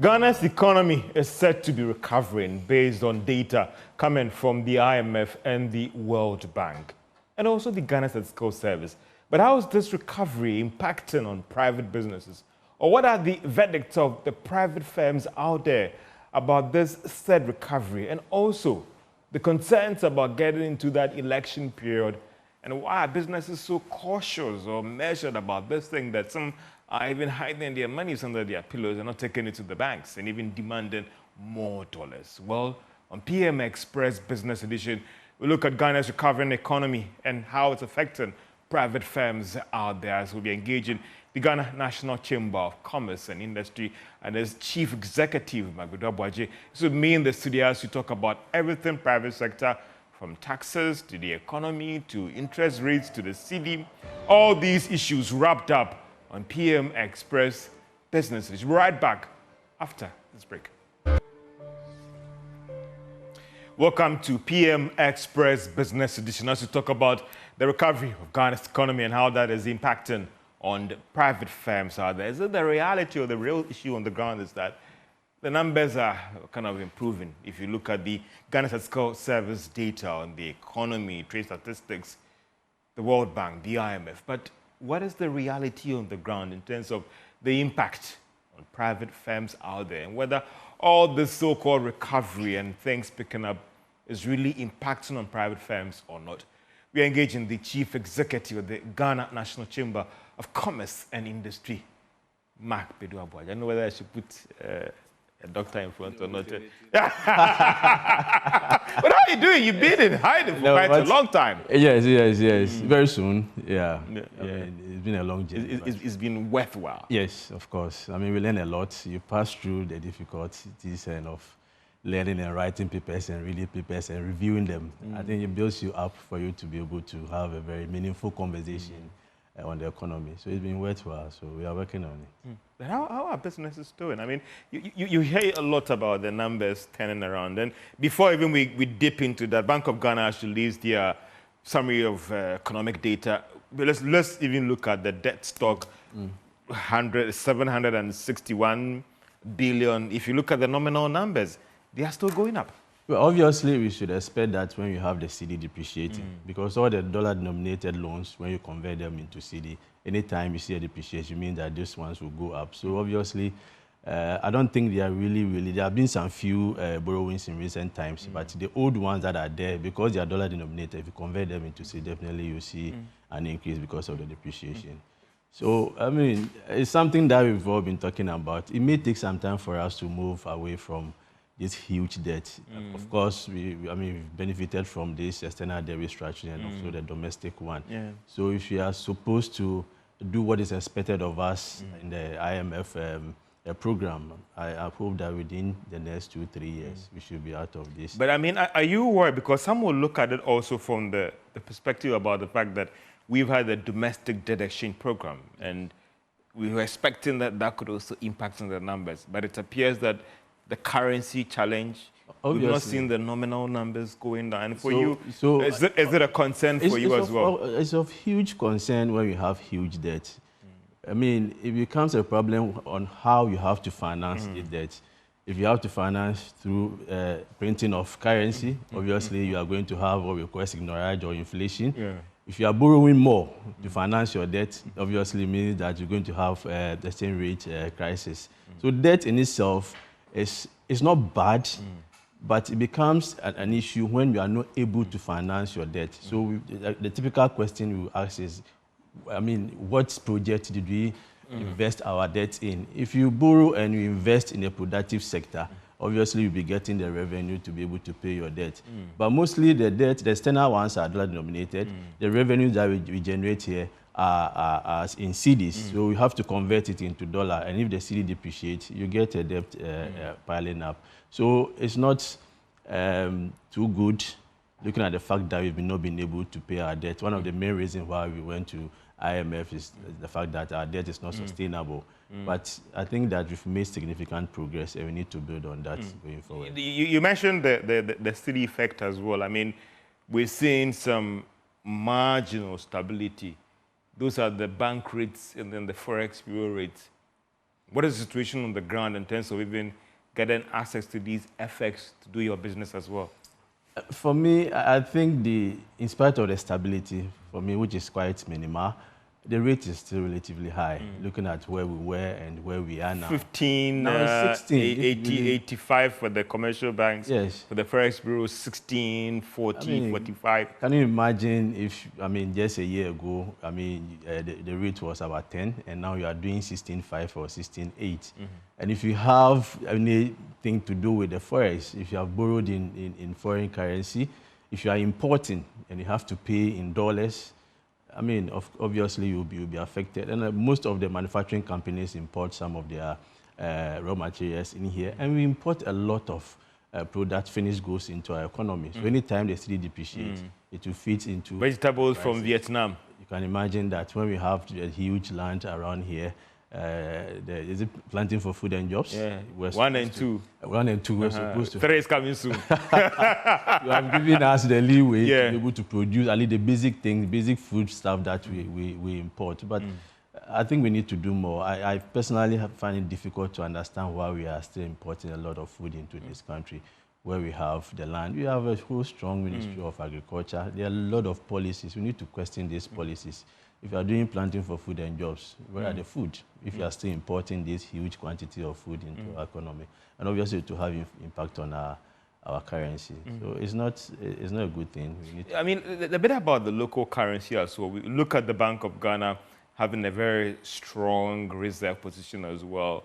Ghana's economy is set to be recovering based on data coming from the IMF and the World Bank, and also the Ghana Statistical Service. But how is this recovery impacting on private businesses? Or what are the verdicts of the private firms out there about this said recovery, and also the concerns about getting into that election period, and why are businesses so cautious or measured about this thing that some are even hiding their money under their pillows and not taking it to the banks and even demanding more dollars? Well, on PM Express Business Edition, we look at Ghana's recovering economy and how it's affecting private firms out there, as we'll be engaging the Ghana National Chamber of Commerce and Industry and its Chief Executive, Goerge Wiafe. This with me in the studio as we talk about everything private sector, from taxes to the economy to interest rates to the cedi. All these issues wrapped up on PM Express Business Edition. Right back after this break. Welcome to PM Express Business Edition as we talk about the recovery of Ghana's economy and how that is impacting on the private firms out there. Is it the reality or the real issue on the ground is that the numbers are kind of improving? If you look at the Ghana Statistical Service data on the economy, trade statistics, the World Bank, the IMF. But what is the reality on the ground in terms of the impact on private firms out there, and whether all this so-called recovery and things picking up is really impacting on private firms or not? We are engaging the Chief Executive of the Ghana National Chamber of Commerce and Industry, Mark Bedouabouaj. I don't know whether I should put a doctor in front or not. But how are you doing? You've been in hiding for quite a long time. Yes. Very soon. Yeah. It's been a long journey. It's been worthwhile. Yes, of course. I mean, we learn a lot. You pass through the difficulties and of learning and writing papers and reading papers and reviewing them. I think it builds you up for you to be able to have a very meaningful conversation on the economy. So it's been worthwhile, so we are working on it. But how are businesses doing? I mean, you hear a lot about the numbers turning around. And before even we dip into that, Bank of Ghana has released their summary of economic data. But let's even look at the debt stock, 761 billion. If you look at the nominal numbers, they are still going up. Well, obviously, we should expect that when you have the cedi depreciating, because all the dollar-denominated loans, when you convert them into cedi, anytime you see a depreciation, means that these ones will go up. So obviously, I don't think they are really, there have been some few borrowings in recent times, but the old ones that are there, because they are dollar-denominated, if you convert them into cedi, definitely you see an increase because of the depreciation. So, I mean, it's something that we've all been talking about. It may take some time for us to move away from this huge debt. Of course, we've benefited from this external debt restructuring and also the domestic one. So if we are supposed to do what is expected of us in the IMF program, I hope that within the next 2-3 years, we should be out of this. But I mean, are you worried? Because some will look at it also from the perspective about the fact that we've had a domestic debt exchange program, and we were expecting that that could also impact on the numbers. But it appears that the currency challenge, we've not seen the nominal numbers going down. And for you, is it a concern for you as well? It's of huge concern when you have huge debt. I mean, it becomes a problem on how you have to finance the debt. If you have to finance through printing of currency, obviously you are going to have what we call ignorage or inflation. If you are borrowing more to finance your debt, obviously means that you're going to have the exchange rate crisis. So debt in itself is not bad, but it becomes an issue when you are not able to finance your debt. So the typical question we ask is, I mean, what project did we invest our debt in? If you borrow and you invest in a productive sector, obviously you'll be getting the revenue to be able to pay your debt. But mostly the debt, the external ones are dollar-denominated. The revenues that we generate here are in cedis, so we have to convert it into dollar. And if the cedi depreciates, you get a debt piling up. So it's not too good, looking at the fact that we've not been able to pay our debt. One of the main reasons why we went to IMF is the fact that our debt is not sustainable. But I think that we've made significant progress, and we need to build on that going forward. You mentioned the cedi effect as well. I mean, we're seeing some marginal stability. Those are the bank rates and then the forex bureau rates. What is the situation on the ground in terms of even getting access to these FX to do your business as well? For me, I think in spite of the stability, for me, which is quite minimal, the rate is still relatively high, looking at where we were and where we are now. 15, now it's 16. 80, 85 for the commercial banks. Yes. For the Forex Bureau, 16, 40, 45. Can you imagine if, just a year ago, the rate was about 10, and now you are doing 16.5 or 16.8. And if you have anything to do with the Forex, if you have borrowed in foreign currency, if you are importing and you have to pay in dollars, obviously you'll be affected. And most of the manufacturing companies import some of their raw materials in here, and we import a lot of product finished goods into our economy. So anytime the city depreciates, it will fit into vegetables from Vietnam. You can imagine that when we have a huge land around here, is it planting for food and jobs? Yeah, 1 and 2. 1 and 2 we're supposed to. 3 is coming soon. You have given us the leeway to be able to produce at least the basic things, basic food stuff that we import. But I think we need to do more. I personally find it difficult to understand why we are still importing a lot of food into this country, where we have the land. We have a whole strong Ministry of Agriculture. There are a lot of policies. We need to question these policies. If you are doing planting for food and jobs, where are the food? If you are still importing this huge quantity of food into our economy, and obviously to have impact on our currency. So it's not a good thing. The bit about the local currency as well, we look at the Bank of Ghana having a very strong reserve position as well.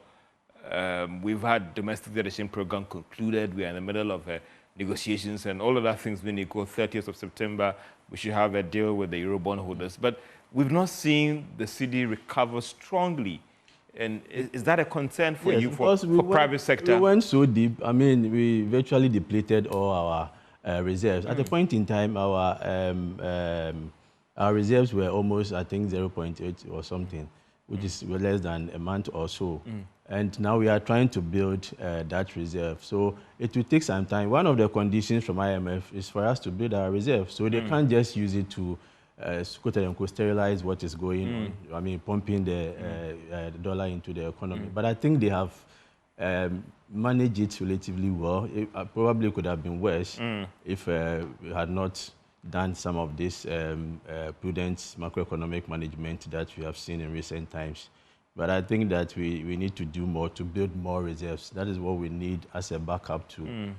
We've had domestic delegation program concluded. We are in the middle of negotiations, and all of that things being equal, 30th of September, we should have a deal with the Eurobond holders. But we've not seen the city recover strongly. And is that a concern for you, for private sector? We went so deep. We virtually depleted all our reserves. At a point in time, our reserves were almost, I think, 0.8 or something, which is less than a month or so. And now we are trying to build that reserve. So it will take some time. One of the conditions from IMF is for us to build our reserve. So they can't just use it to sterilize what is going on. Pumping the dollar into the economy. But I think they have managed it relatively well. It probably could have been worse if we had not done some of this prudent macroeconomic management that we have seen in recent times. But I think that we need to do more to build more reserves. That is what we need as a backup to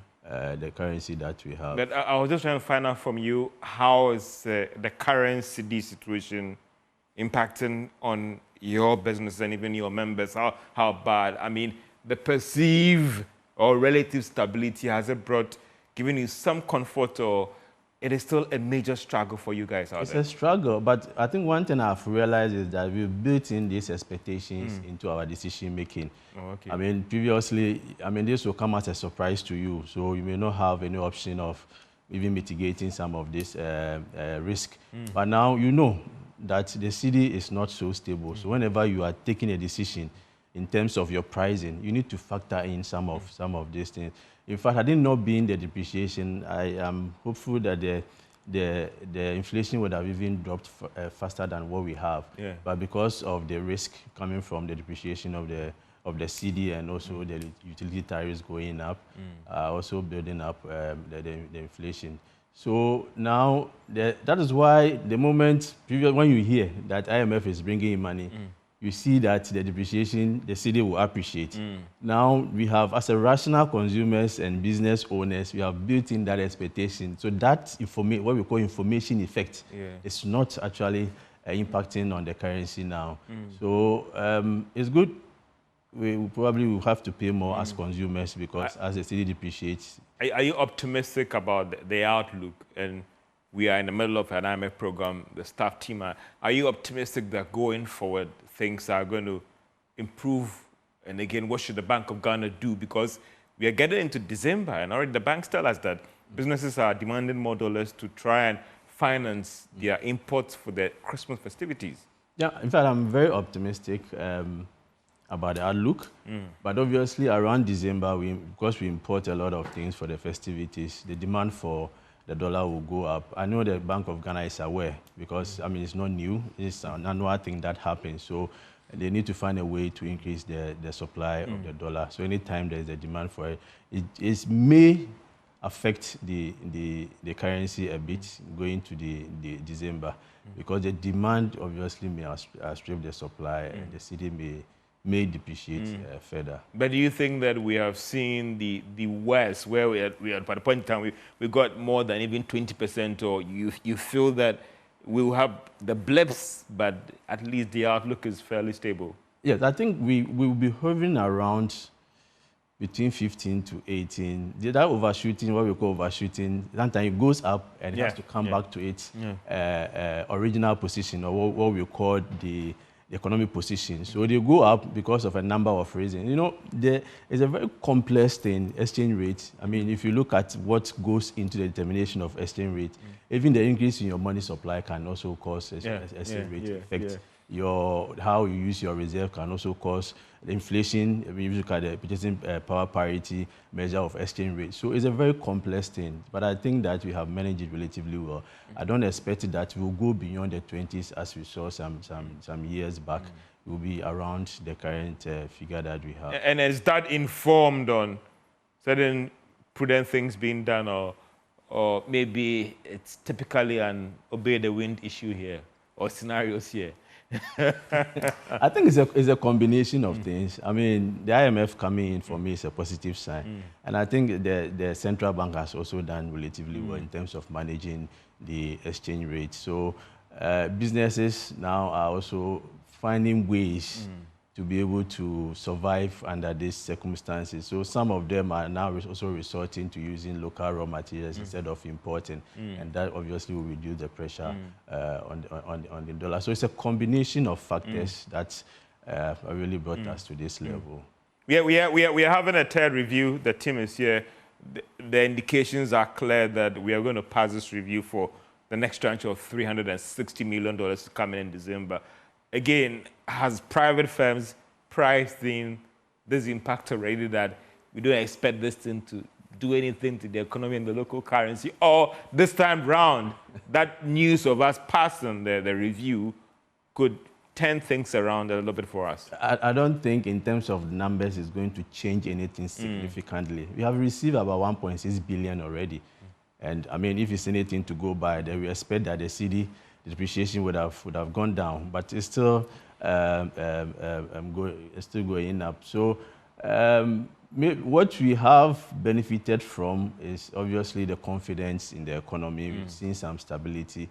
the currency that we have. But I was just trying to find out from you, how is the current CD situation impacting on your business and even your members? How bad? The perceived or relative stability, has it given you some comfort, or it is still a major struggle for you guys out there? It's a struggle, but I think one thing I've realized is that we've built in these expectations into our decision making. Oh, okay. Previously, this will come as a surprise to you, so you may not have any option of even mitigating some of this risk. But now you know that the city is not so stable. So whenever you are taking a decision in terms of your pricing, you need to factor in some of these things. In fact, had it not been the depreciation, I am hopeful that the inflation would have even dropped faster than what we have. Yeah. But because of the risk coming from the depreciation of the CD and also the utility tariffs going up, also building up the inflation. So now that is why the moment when you hear that IMF is bringing in money, you see that the depreciation, the city will appreciate. Now we have, as a rational consumers and business owners, we have built in that expectation. So that what we call information effect is not actually impacting on the currency now. So it's good. We probably will have to pay more as consumers, because as the city depreciates. Are you optimistic about the outlook? And we are in the middle of an IMF program, the staff team. Are you optimistic that going forward, things are going to improve? And again, what should the Bank of Ghana do? Because we are getting into December, and already the banks tell us that businesses are demanding more dollars to try and finance their imports for the Christmas festivities. Yeah, in fact, I'm very optimistic about the outlook. But obviously, around December, because we import a lot of things for the festivities, the demand for the dollar will go up. I know the Bank of Ghana is aware, because it's not new. It's an annual thing that happens. So they need to find a way to increase the supply of the dollar. So anytime there is a demand for it, it may affect the currency a bit going to the December, because the demand obviously may outstrip the supply, and the cedi may depreciate further. But do you think that we have seen the worst, where we are at a point in time we got more than even 20%, or you feel that we'll have the blips, but at least the outlook is fairly stable? Yes, I think we will be hovering around between 15 to 18. That overshooting, what we call overshooting, sometimes it goes up and it has to come back to its original position, or what we call the economic position. So they go up because of a number of reasons. You know, there is a very complex thing, exchange rate. I mean, if you look at what goes into the determination of exchange rate, even the increase in your money supply can also cause exchange rate effect. How you use your reserve can also cause the inflation. I mean, if you look at the purchasing power parity measure of exchange rate. So it's a very complex thing, but I think that we have managed it relatively well. I don't expect that we'll go beyond the 20s as we saw some years back. We'll be around the current figure that we have. And is that informed on certain prudent things being done, or maybe it's typically an obey the wind issue here, or scenarios here? I think it's a combination of things. I mean, the IMF coming in for me is a positive sign. And I think the central bank has also done relatively well in terms of managing the exchange rate. So businesses now are also finding ways to be able to survive under these circumstances. So some of them are now also resorting to using local raw materials instead of importing, and that obviously will reduce the pressure on the dollar. So it's a combination of factors that really brought us to this level. We are having a third review. The team is here. The indications are clear that we are going to pass this review for the next tranche of $360 million to come in December. Again, has private firms priced in this impact already, that we don't expect this thing to do anything to the economy and the local currency? Or this time round, that news of us passing the review could turn things around a little bit for us? I don't think in terms of numbers it's going to change anything significantly. We have received about 1.6 billion already. And I mean, if it's anything to go by, then we expect that the cedi depreciation would have gone down, but it's still going up. So what we have benefited from is obviously the confidence in the economy. We've seen some stability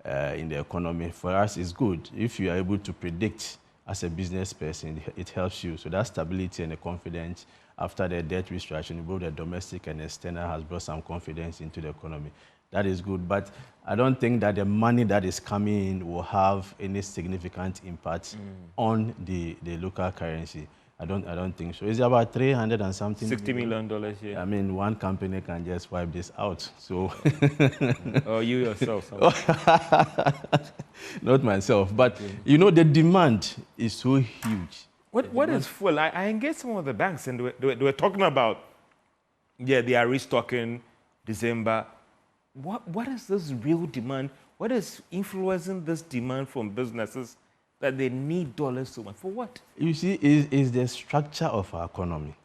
in the economy. For us, it's good. If you are able to predict as a business person, it helps you. So that stability and the confidence after the debt restructuring, both the domestic and external, has brought some confidence into the economy. That is good, but I don't think that the money that is coming in will have any significant impact on the local currency. I don't think so. It's about 300 and something. $60 million here. I mean, one company can just wipe this out. So. Or you yourself. Not myself, but you know, the demand is so huge. What is full? I engaged some of the banks, and they were talking about, they are restocking December. What is this real demand? What is influencing this demand from businesses that they need dollars so much? For what? You see, it's the structure of our economy.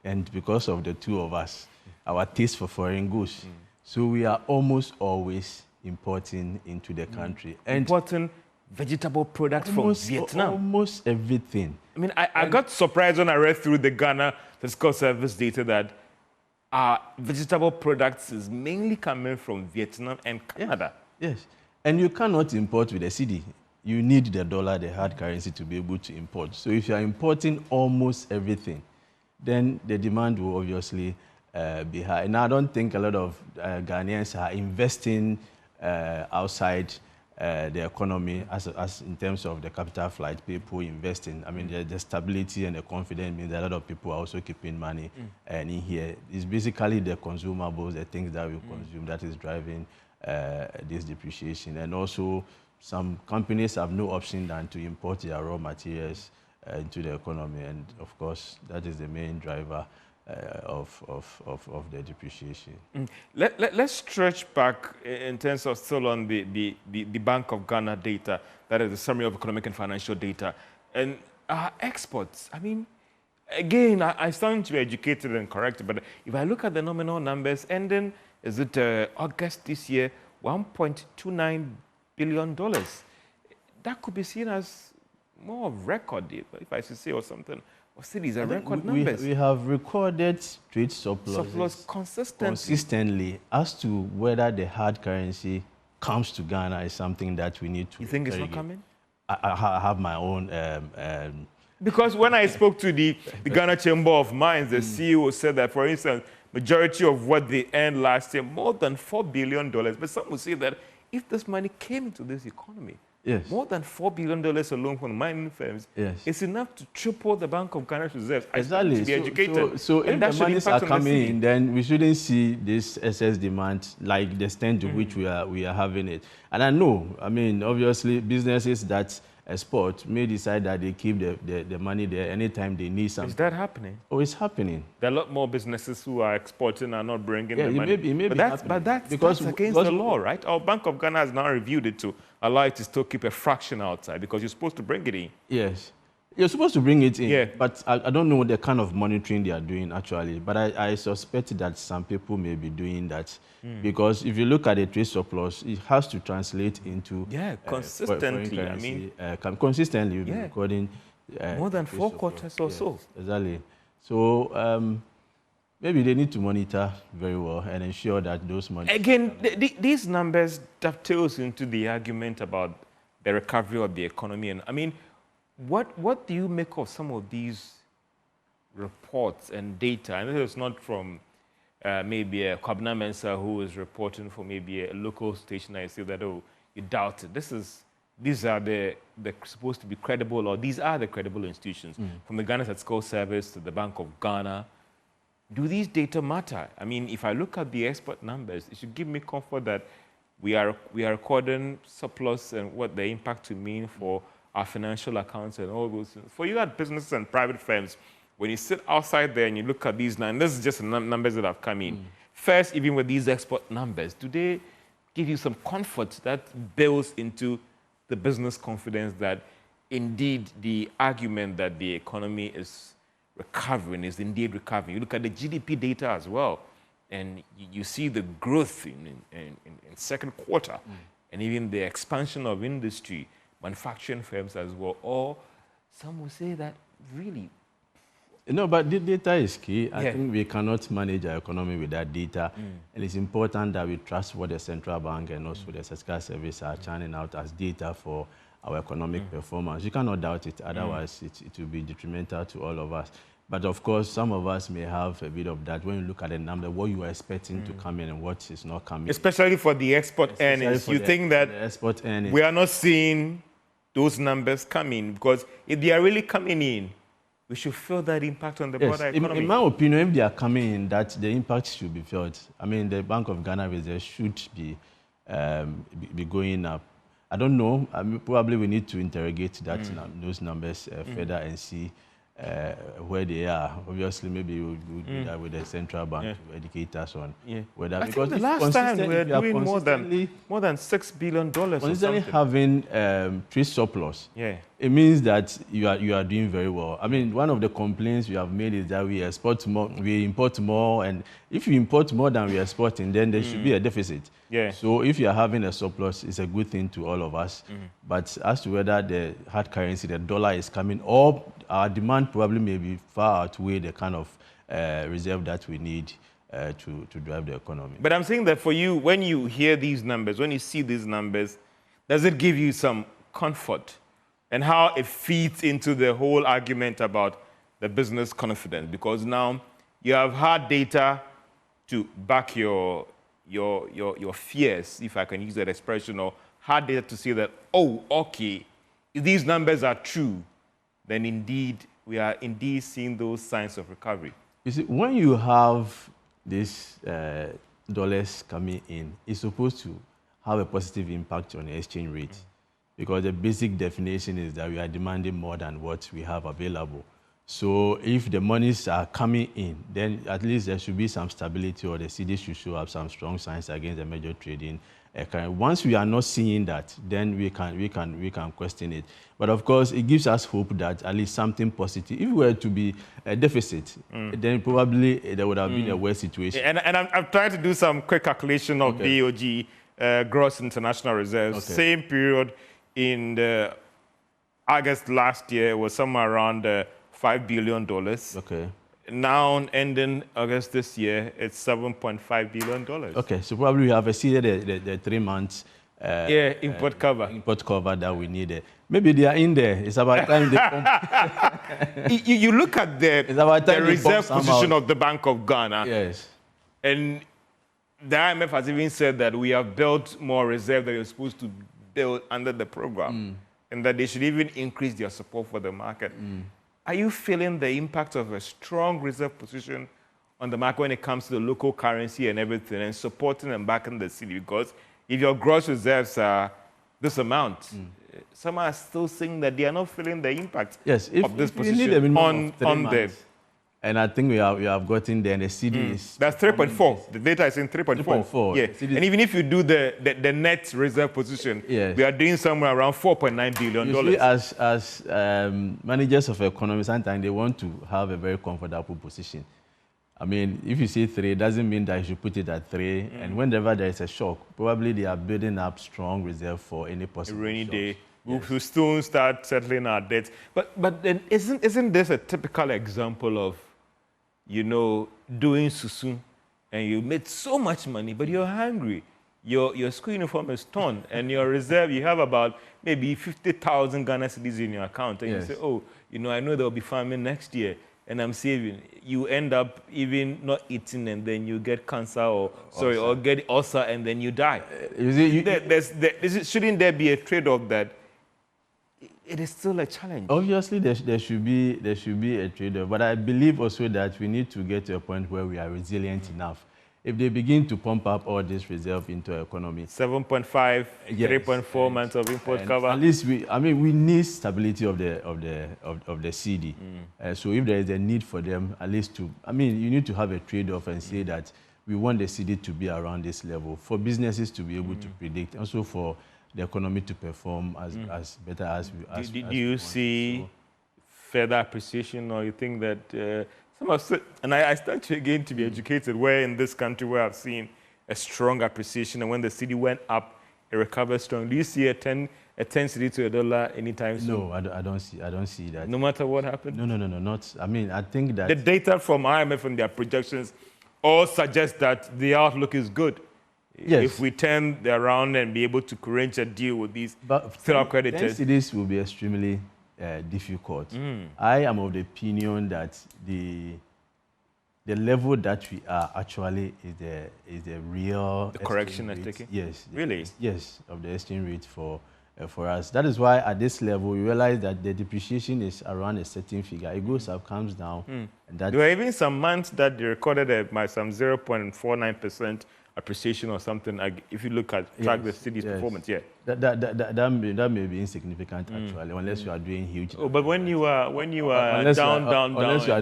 And because of the two of us, our taste for foreign goods. So we are almost always importing into the country. And importing vegetable products from Vietnam. Almost everything. I mean, I got surprised when I read through the Ghana Fiscal Service data that vegetable products is mainly coming from Vietnam and Canada. Yes. And you cannot import with a cedi. You need the dollar, the hard currency, to be able to import. So if you are importing almost everything, then the demand will obviously be high. Now, I don't think a lot of Ghanaians are investing outside the economy as in terms of the capital flight, people investing. I mean, the stability and the confidence means that a lot of people are also keeping money in here. It's basically the consumables, the things that we consume, that is driving this depreciation. And also, some companies have no option than to import their raw materials into the economy. And of course, that is the main driver of the depreciation. Let's stretch back in terms of still on the Bank of Ghana data, that is the summary of economic and financial data. And our exports, I mean, again, I stand to be educated and corrected, but if I look at the nominal numbers, ending, is it August this year, $1.29 billion. That could be seen as more of record, if I should say, or something. Or see, these are record numbers. We have recorded trade surplus consistently. As to whether the hard currency comes to Ghana is something that we need to. You think it's not coming? I have my own. Because when I spoke to the Ghana Chamber of Mines, the CEO said that, for instance, majority of what they earned last year, more than $4 billion. But some would say that if this money came into this economy, yes, more than $4 billion alone from mining firms, yes, it's enough to triple the Bank of Ghana's reserves. Exactly. To be educated. So if the monies are coming in, then we shouldn't see this excess demand like the extent to which we are having it. And I know, I mean, obviously, businesses that export may decide that they keep the money there anytime they need something. Is that happening? Oh, it's happening. There are a lot more businesses who are exporting and not bringing the money. It may be but that's against the law, right? Our Bank of Ghana has now reviewed it to allow it to still keep a fraction outside because you're supposed to bring it in. Yes. You're supposed to bring it in, yeah. But I don't know the kind of monitoring they are doing, actually. But I suspect that some people may be doing that. Because if you look at the trade surplus, it has to translate into... Yeah, consistently, I mean... consistently, you'll be recording... more than 4 quarters or so. Exactly. So, maybe they need to monitor very well and ensure that those money... Again, these numbers dovetails into the argument about the recovery of the economy. And I mean, what do you make of some of these reports and data? And this is not from maybe a Kwabena Mensah who is reporting for maybe a local station. I say that, oh, you doubt it. These are the supposed to be credible, or these are the credible institutions, from the Ghana Statistical Service to the Bank of Ghana. Do these data matter? I mean, if I look at the export numbers, it should give me comfort that we are recording surplus and what the impact will mean for our financial accounts and all those things. For you at businesses and private firms, when you sit outside there and you look at these numbers, this is just the numbers that have come in. First, even with these export numbers, do they give you some comfort that builds into the business confidence that indeed the argument that the economy is recovering is indeed recovering? You look at the GDP data as well, and you see the growth in second quarter, and even the expansion of industry, manufacturing firms as well. Or some will say that really... No, but the data is key. I think we cannot manage our economy without data. And it's important that we trust what the central bank and also the statistical service are churning out as data for our economic performance. You cannot doubt it. Otherwise, it will be detrimental to all of us. But of course, some of us may have a bit of that when you look at the number, what you are expecting to come in and what is not coming. Especially for the export earnings. You think that export earnings, we are not seeing those numbers coming, because if they are really coming in, we should feel that impact on the broader economy. In my opinion, if they are coming in, that the impact should be felt. I mean, the Bank of Ghana reserve should be going up. I don't know. I mean, probably we need to interrogate that those numbers further and see where they are. Obviously, maybe we'll do that with the central bank to educate us on whether. I because think the last time we were doing more than $6 billion. Constantly having trade surplus. It means that you are doing very well. I mean, one of the complaints we have made is that we export more, we import more, and if you import more than we are exporting, then there should be a deficit. So if you are having a surplus, it's a good thing to all of us. But as to whether the hard currency, the dollar, is coming, or our demand probably may be far outweigh the kind of reserve that we need to drive the economy. But I'm saying that for you, when you hear these numbers, when you see these numbers, does it give you some comfort? And how it feeds into the whole argument about the business confidence? Because now you have hard data to back your fears, if I can use that expression, or hard data to say that, oh, okay, if these numbers are true, then indeed we are indeed seeing those signs of recovery. You see, when you have these dollars coming in, it's supposed to have a positive impact on the exchange rate. Because the basic definition is that we are demanding more than what we have available. So if the monies are coming in, then at least there should be some stability, or the cedi should show up some strong signs against the major trading Once we are not seeing that, then we can question it. But of course, it gives us hope that at least something positive. If we were to be a deficit, then probably there would have been a worse situation. And I'm trying to do some quick calculation of BOG, gross international reserves. Same period in the August last year was somewhere around $5 billion. Okay. Now, ending August this year, it's $7.5 billion. Okay, so probably we have exceeded the 3 months import cover. Import cover that we needed. Maybe they are in there. It's about time they pump. You look at the reserve position of the Bank of Ghana. Yes. And the IMF has even said that we have built more reserve than you're supposed to build under the program. And that they should even increase their support for the market. Are you feeling the impact of a strong reserve position on the market when it comes to the local currency and everything, and supporting and backing the city? Because if your gross reserves are this amount, some are still saying that they are not feeling the impact of this position on them. And I think we have gotten there, and the CD is... That's 3.4. The data is in 3.4. Yeah. And even if you do the net reserve position, we are doing somewhere around $4.9 billion. You see, as managers of economy, sometimes they want to have a very comfortable position. I mean, if you say 3, it doesn't mean that you should put it at 3. And whenever there is a shock, probably they are building up strong reserve for any possible rainy shocks. day. We'll soon start settling our debts. But then isn't this a typical example of, you know, doing susu, and you made so much money, but you're hungry. Your school uniform is torn, and your reserve, you have about maybe 50,000 Ghana cedis in your account, and you say, oh, you know, I know there will be famine next year, and I'm saving. You end up even not eating, and then you get cancer or get ulcer, and then you die. Shouldn't there be a trade-off that it is still a challenge? Obviously, there should be a trade-off, but I believe also that we need to get to a point where we are resilient enough. If they begin to pump up all this reserve into the economy, 7.5, 3.4 months of import cover. At least we need stability of the CD. So if there is a need for them, at least you need to have a trade-off and say that we want the CD to be around this level for businesses to be able to predict, also for the economy to perform as better as we do you see further appreciation, or you think that and I stand to again to be educated, where in this country where I've seen a strong appreciation, and when the cedi went up, it recovered strong. Do you see a 10 cedi to $1 anytime soon? No, I don't see that. No matter what happens? No, not. I mean, I think that the data from IMF and their projections all suggest that the outlook is good. Yes. If we turn around and be able to arrange a deal with these fellow creditors. 10 cedis will be extremely difficult. I am of the opinion that the level that we are actually is the real correction at taking. Yes. Really? Yes, of the exchange rate for us. That is why at this level we realize that the depreciation is around a certain figure. It goes up, comes down. And that there were even some months that they recorded some 0.49% appreciation or something. If you look at track the city's performance, that may be insignificant actually, unless you are doing huge. Oh, but when you are down, unless you are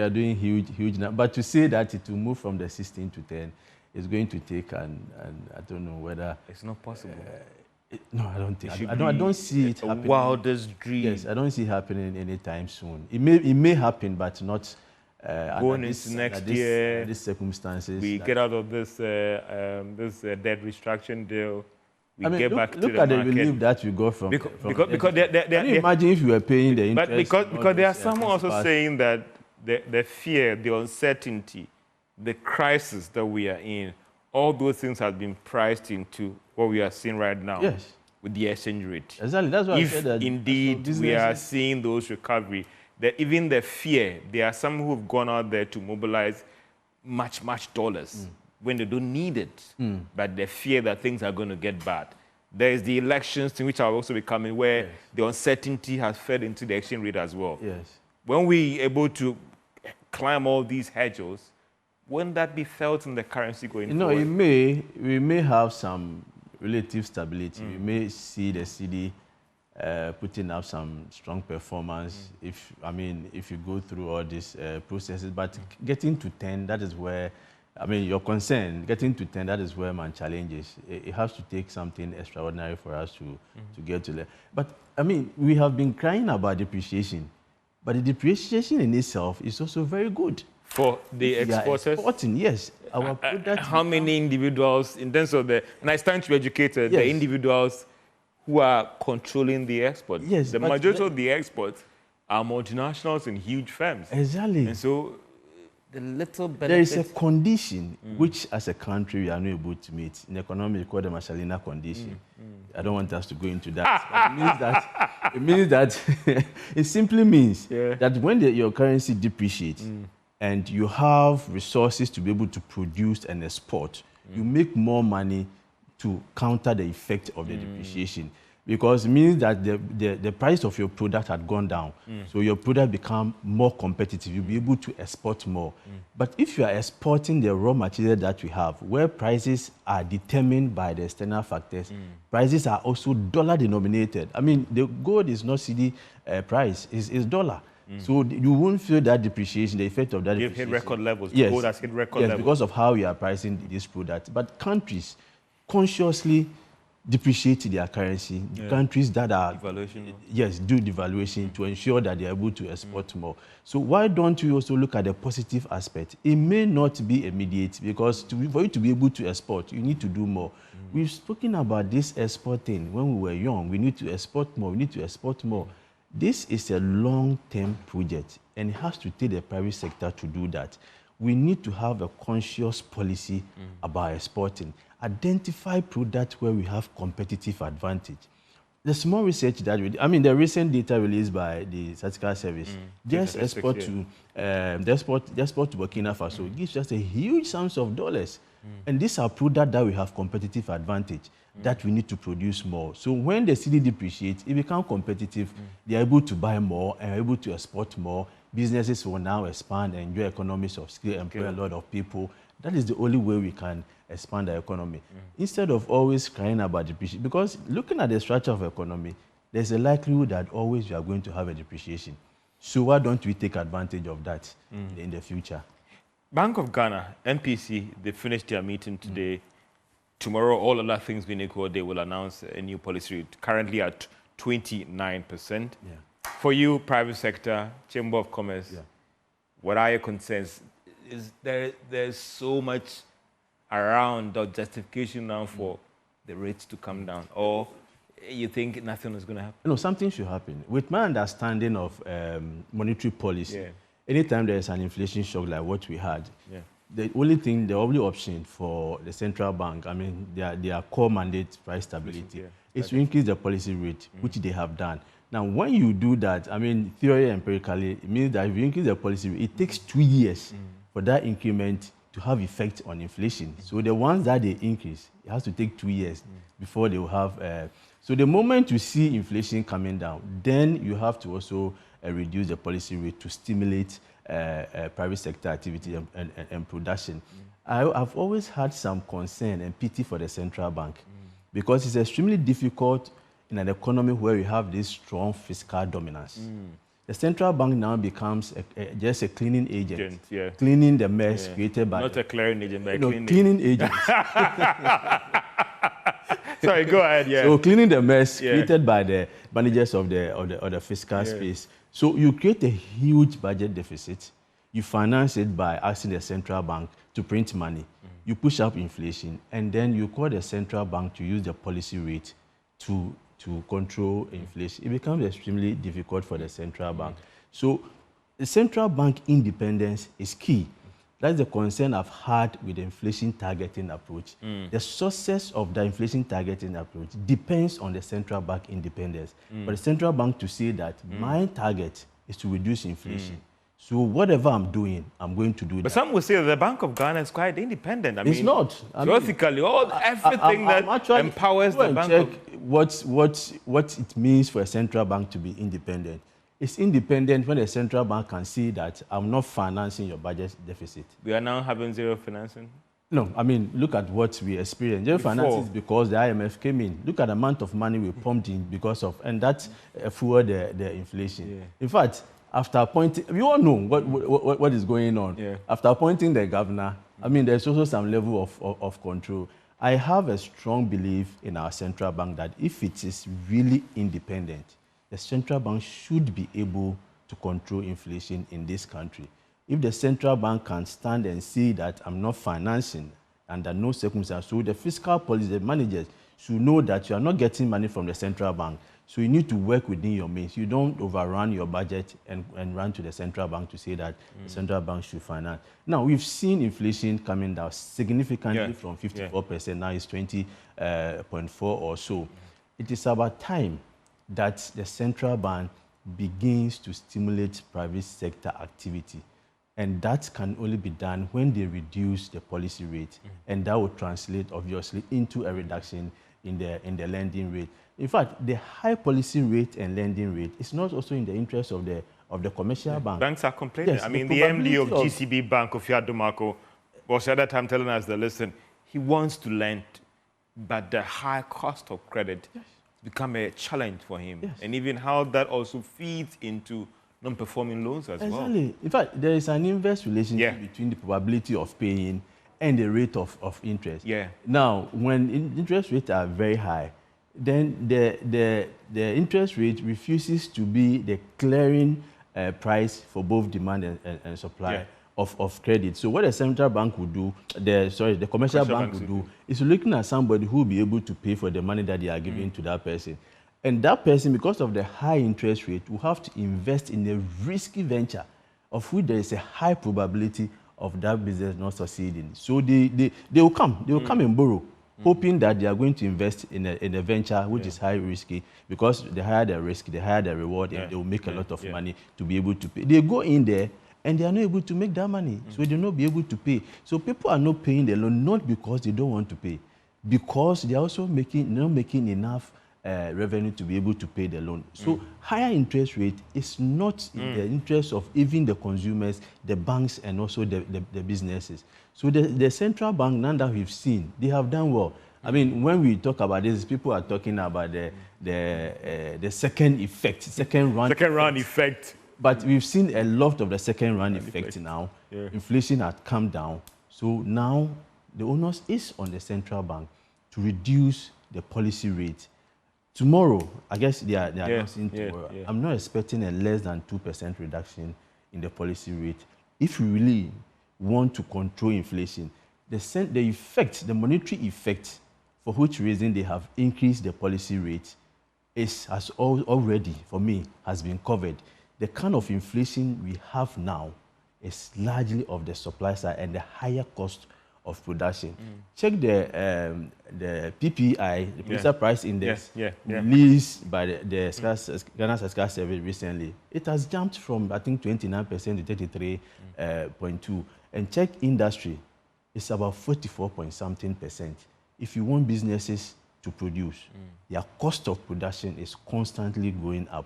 doing huge. But to say that it will move from the 16 to 10 is going to take, and I don't know whether it's not possible. No, I don't think. I don't see it happening. Wildest dream. Yes, I don't see it happening anytime soon. It may happen, but not. Going into next year, these circumstances, we get out of this debt restructuring deal. Get back to the market. Look at the relief that you got from. Because can you imagine if you were paying the interest? But because there are some also saying that the fear, the uncertainty, the crisis that we are in, all those things have been priced into what we are seeing right now. Yes. With the exchange rate. Exactly. That's why I said that. If indeed we are seeing those recovery, that even the fear, there are some who have gone out there to mobilize much dollars when they don't need it, but the fear that things are going to get bad. There is the elections thing, which are also becoming where the uncertainty has fed into the exchange rate as well. Yes. When we're able to climb all these hedges, wouldn't that be felt in the currency going forward? No, we may have some relative stability. We may see the cedi putting up some strong performance if you go through all these processes. But getting to 10, that is where I mean, your concern, getting to 10, that is where my challenge is. It has to take something extraordinary for us to get to there. But, I mean, we have been crying about depreciation, but the depreciation in itself is also very good. For the exporters? Exporting, yes. Our product. How many individuals, in terms of the, and I stand to be educated, the individuals who are controlling the export? Yes. The majority of the exports are multinationals and huge firms. Exactly. And so the little benefit. There is a condition which, as a country, we are not able to meet. In economy, we call the Marshallina condition. I don't want us to go into that. But it means that it simply means that when your currency depreciates and you have resources to be able to produce and export, you make more money to counter the effect of the depreciation. Because it means that the price of your product had gone down. So your product become more competitive. You'll be able to export more. But if you are exporting the raw material that we have, where prices are determined by the external factors, prices are also dollar denominated. I mean, the gold is not CD price, it's dollar. So you won't feel that depreciation, the effect of that depreciation. You've hit record levels. Yes. Gold has hit record levels. Because of how we are pricing this product. But countries consciously depreciate their currency. Countries that are devaluation. Yes, do devaluation to ensure that they are able to export more. So why don't we also look at the positive aspect? It may not be immediate because for you to be able to export, you need to do more. We've spoken about this export thing when we were young. We need to export more. We need to export more. This is a long-term project, and it has to take the private sector to do that. We need to have a conscious policy about exporting. Identify products where we have competitive advantage. The small research that the recent data released by the Statistical Service, just export to Burkina Faso gives us a huge sums of dollars. And these are products that we have competitive advantage that we need to produce more. So when the cedi depreciates, it becomes competitive. They are able to buy more and are able to export more. Businesses will now expand and enjoy economies of scale, employ a lot of people. That is the only way we can expand the economy. Instead of always crying about depreciation, because looking at the structure of economy, there's a likelihood that always we are going to have a depreciation. So why don't we take advantage of that in the future? Bank of Ghana, MPC, they finished their meeting today. Tomorrow, all other things being equal, they will announce a new policy rate, currently at 29%. For you, private sector, Chamber of Commerce, what are your concerns? There's so much around the justification now for the rates to come down, or you think nothing is going to happen? No, something should happen. With my understanding of monetary policy, anytime there is an inflation shock like what we had, the only option for the central bank, I mean, their core mandate price stability, is to increase the policy rate, which they have done. Now, when you do that, I mean, theory and empirically, it means that if you increase the policy rate, it takes 2 years for that increment to have effect on inflation. So the ones that they increase, it has to take 2 years before they will have. So the moment you see inflation coming down, then you have to also reduce the policy rate to stimulate private sector activity and production. I've always had some concern and pity for the central bank because it's extremely difficult in an economy where we have this strong fiscal dominance. The central bank now becomes just a cleaning agent, cleaning the mess created by... Not a clearing agent, but a cleaning agent. Sorry, go ahead, So cleaning the mess created by the managers of the fiscal space. So you create a huge budget deficit. You finance it by asking the central bank to print money. You push up inflation, and then you call the central bank to use the policy rate to control inflation. It becomes extremely difficult for the central bank. So the central bank independence is key. That's the concern I've had with the inflation targeting approach. The success of the inflation targeting approach depends on the central bank independence. For the central bank to say that my target is to reduce inflation. So whatever I'm doing, I'm going to do that. But some will say that the Bank of Ghana is quite independent. I mean, it's not. Theoretically, everything that empowers the bank. Check what it means for a central bank to be independent. It's independent when the central bank can see that I'm not financing your budget deficit. We are now having zero financing. No, I mean, look at what we experienced. General finances because the IMF came in. Look at the amount of money we pumped in because of, and that fueled the inflation. Yeah. In fact, after appointing, we all know what is going on. Yeah. After appointing the governor, I mean, there's also some level of control. I have a strong belief in our central bank that if it is really independent, the central bank should be able to control inflation in this country. If the central bank can stand and see that I'm not financing under no circumstances, so the fiscal policy, the managers should know that you are not getting money from the central bank. So you need to work within your means. You don't overrun your budget and run to the central bank to say that the central bank should finance. Now, we've seen inflation coming down significantly from 54%, now it's 20.4 or so. It is about time that the central bank begins to stimulate private sector activity. And that can only be done when they reduce the policy rate. And that will translate, obviously, into a reduction in the lending rate. In fact, the high policy rate and lending rate is not also in the interest of the commercial bank. Banks are complaining. Yes, I mean, the MD of GCB Bank, Ofiado Marco, was the other time telling us that, listen, he wants to lend, but the high cost of credit become a challenge for him. Yes. And even how that also feeds into non-performing loans as well. In fact, there is an inverse relationship between the probability of paying and the rate of interest. Now, when interest rates are very high, then the interest rate refuses to be the clearing price for both demand and supply of credit. So what the central bank would do, the commercial bank would do, is looking at somebody who will be able to pay for the money that they are giving to that person. And that person, because of the high interest rate, will have to invest in a risky venture of which there is a high probability of that business not succeeding. So they will come and borrow, hoping that they are going to invest in a venture which is high risky, because the higher the risk, the higher the reward, and they will make a lot of money to be able to pay. They go in there and they are not able to make that money, so they will not be able to pay. So people are not paying the loan, not because they don't want to pay, because they are also not making enough revenue to be able to pay the loan. So higher interest rate is not in the interest of even the consumers, the banks, and also the businesses. So the central bank, now that we've seen, they have done well. I mean, when we talk about this, people are talking about the second round effect. But we've seen a lot of the second round effect now. Inflation has come down. So now the onus is on the central bank to reduce the policy rate. Tomorrow, I guess they are announcing tomorrow. I'm not expecting a less than 2% reduction in the policy rate. If we really want to control inflation, the monetary effect for which reason they have increased the policy rate has already, for me, has been covered. The kind of inflation we have now is largely of the supply side and the higher cost of production. Check the PPI, the Producer Price Index, released by the Ghana Statistical Service recently. It has jumped from, I think, 29% to 33.2%. And check industry, it's about 44-point-something%. If you want businesses to produce, their cost of production is constantly going up.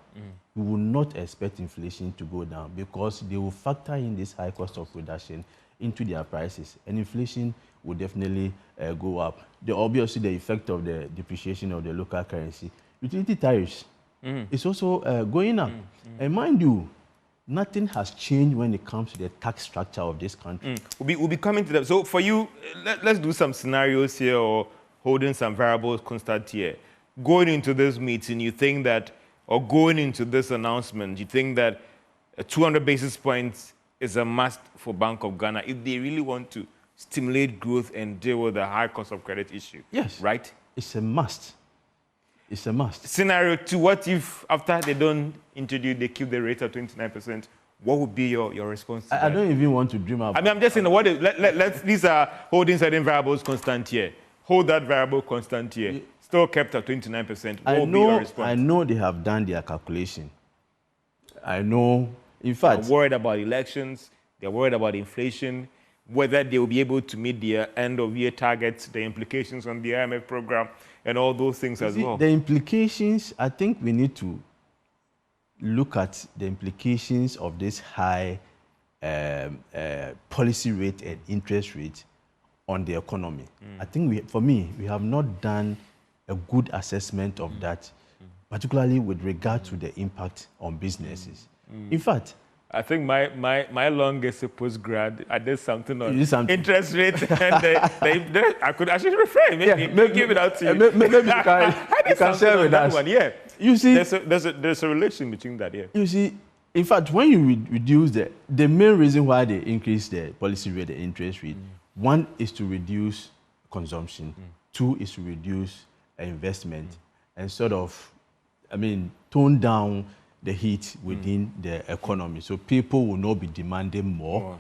We will not expect inflation to go down because they will factor in this high cost of production into their prices, and inflation will definitely go up. Obviously, the effect of the depreciation of the local currency. Utility tariffs is also going up. And mind you, nothing has changed when it comes to the tax structure of this country. We'll be coming to that. So for you, let's do some scenarios here, or holding some variables constant here. Going into this meeting, you think that, or going into this announcement, you think that 200 basis points is a must for Bank of Ghana if they really want to stimulate growth and deal with the high cost of credit issue? Yes. Right? It's a must. It's a must. Scenario 2, what if after they don't introduce, they keep the rate at 29%? What would be your response to that? I don't even want to dream about. I mean, I'm just saying, these are holding certain variables constant here. Hold that variable constant here. Still kept at 29%. What would be your response? I know they have done their calculation. I know. In fact, they're worried about elections, they're worried about inflation, whether they will be able to meet their end-of-year targets, the implications on the IMF program, and all those things as well. The implications, I think we need to look at the implications of this high policy rate and interest rate on the economy. I think, for me, we have not done a good assessment of that, particularly with regard to the impact on businesses. In fact, I think my longest postgrad, I did something on interest rate, and I could actually refrain. Maybe give it out to you. Maybe you can share with us. One, yeah. You see, there's a relation between that, yeah. You see, in fact, when you reduce the main reason why they increase the policy rate, the interest rate, one is to reduce consumption, two is to reduce investment, and sort of, tone down the heat within the economy. So people will not be demanding more.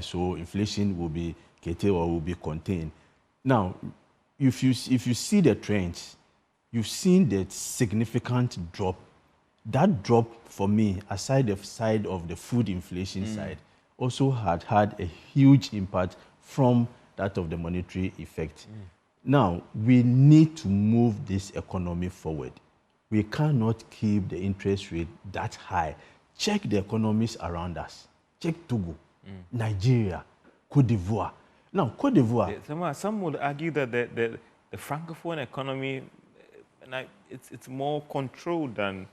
So inflation will be curtailed or will be contained. Now, if you see the trends, you've seen the significant drop. That drop, for me, aside of the food inflation side, also had a huge impact from that of the monetary effect. Now, we need to move this economy forward. We cannot keep the interest rate that high. Check the economies around us. Check Togo, Nigeria, Cote d'Ivoire. Now, Cote d'Ivoire... Some would argue that the Francophone economy, it's more controlled than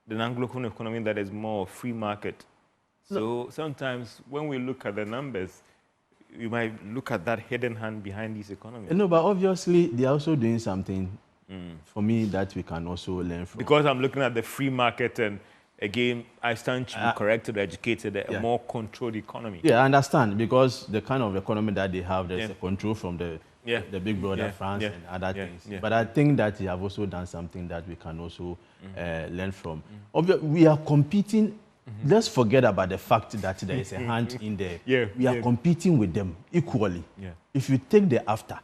the Anglophone economy that is more free market. So sometimes when we look at the numbers, you might look at that hidden hand behind these economies. No, but obviously they are also doing something for me that we can also learn from. Because I'm looking at the free market, and again, I stand to be corrected or educated, a more controlled economy. Yeah, I understand, because the kind of economy that they have, there's a control from the big brother France and other things. But I think that they have also done something that we can also learn from. We are competing. Let's forget about the fact that there is a hand in there. We are competing with them equally. If you take the after,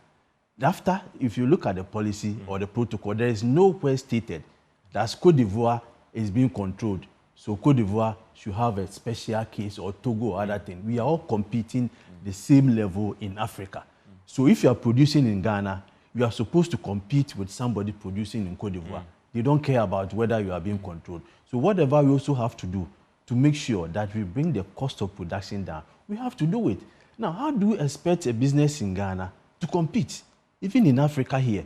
if you look at the policy or the protocol, there is nowhere stated that Cote d'Ivoire is being controlled. So Cote d'Ivoire should have a special case, or Togo or other thing. We are all competing the same level in Africa. So if you are producing in Ghana, you are supposed to compete with somebody producing in Cote d'Ivoire. They don't care about whether you are being controlled. So whatever we also have to do to make sure that we bring the cost of production down, we have to do it. Now, how do you expect a business in Ghana to compete, even in Africa here?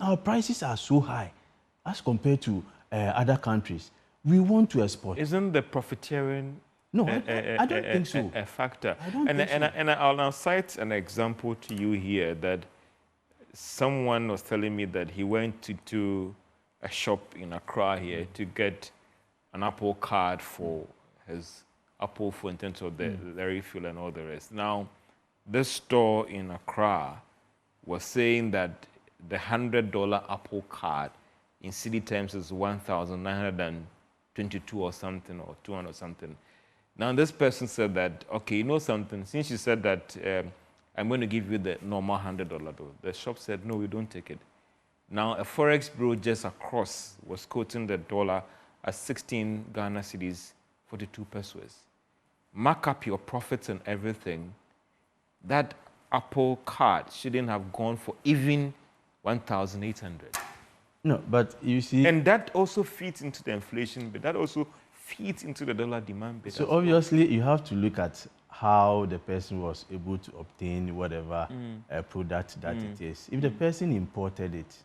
Our prices are so high as compared to other countries. We want to export. Isn't the profiteering I don't think so. A factor? I don't think so. And I'll now cite an example to you here that someone was telling me that he went to a shop in Accra here to get an Apple card for his Apple phone in terms of the refill and all the rest. Now, this store in Accra was saying that the $100 Apple card in city terms is 1,922 or something, or 200 or something. Now, this person said that, okay, you know something, since you said that I'm going to give you the normal $100 bill, the shop said, no, we don't take it. Now, a Forex bureau just across was quoting the dollar as 16 Ghana cedis, 42 pesos. Mark up your profits and everything. That Apple card shouldn't have gone for even 1,800. No, but you see... And that also feeds into the inflation, but that also feeds into the dollar demand bit. So obviously, you have to look at how the person was able to obtain whatever product that it is. If the person imported it,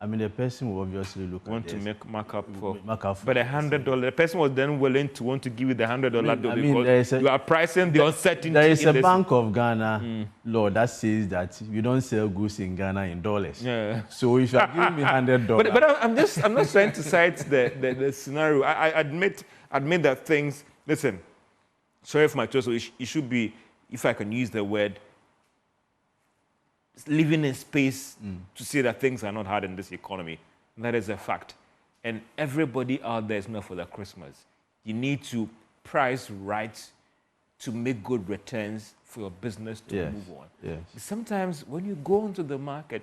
the person will obviously want to make markup for. But $100, the person was then willing to want to give you the $100 because you are pricing the uncertainty. There is a Bank of Ghana law that says that you don't sell goods in Ghana in dollars. So if you are giving me $100, but I'm not trying to cite the scenario. I admit that things. Listen, sorry for my choice. It should be, if I can use the word, living in space to say that things are not hard in this economy. That is a fact. And everybody out there is not for their Christmas. You need to price right to make good returns for your business to move on. Sometimes when you go into the market,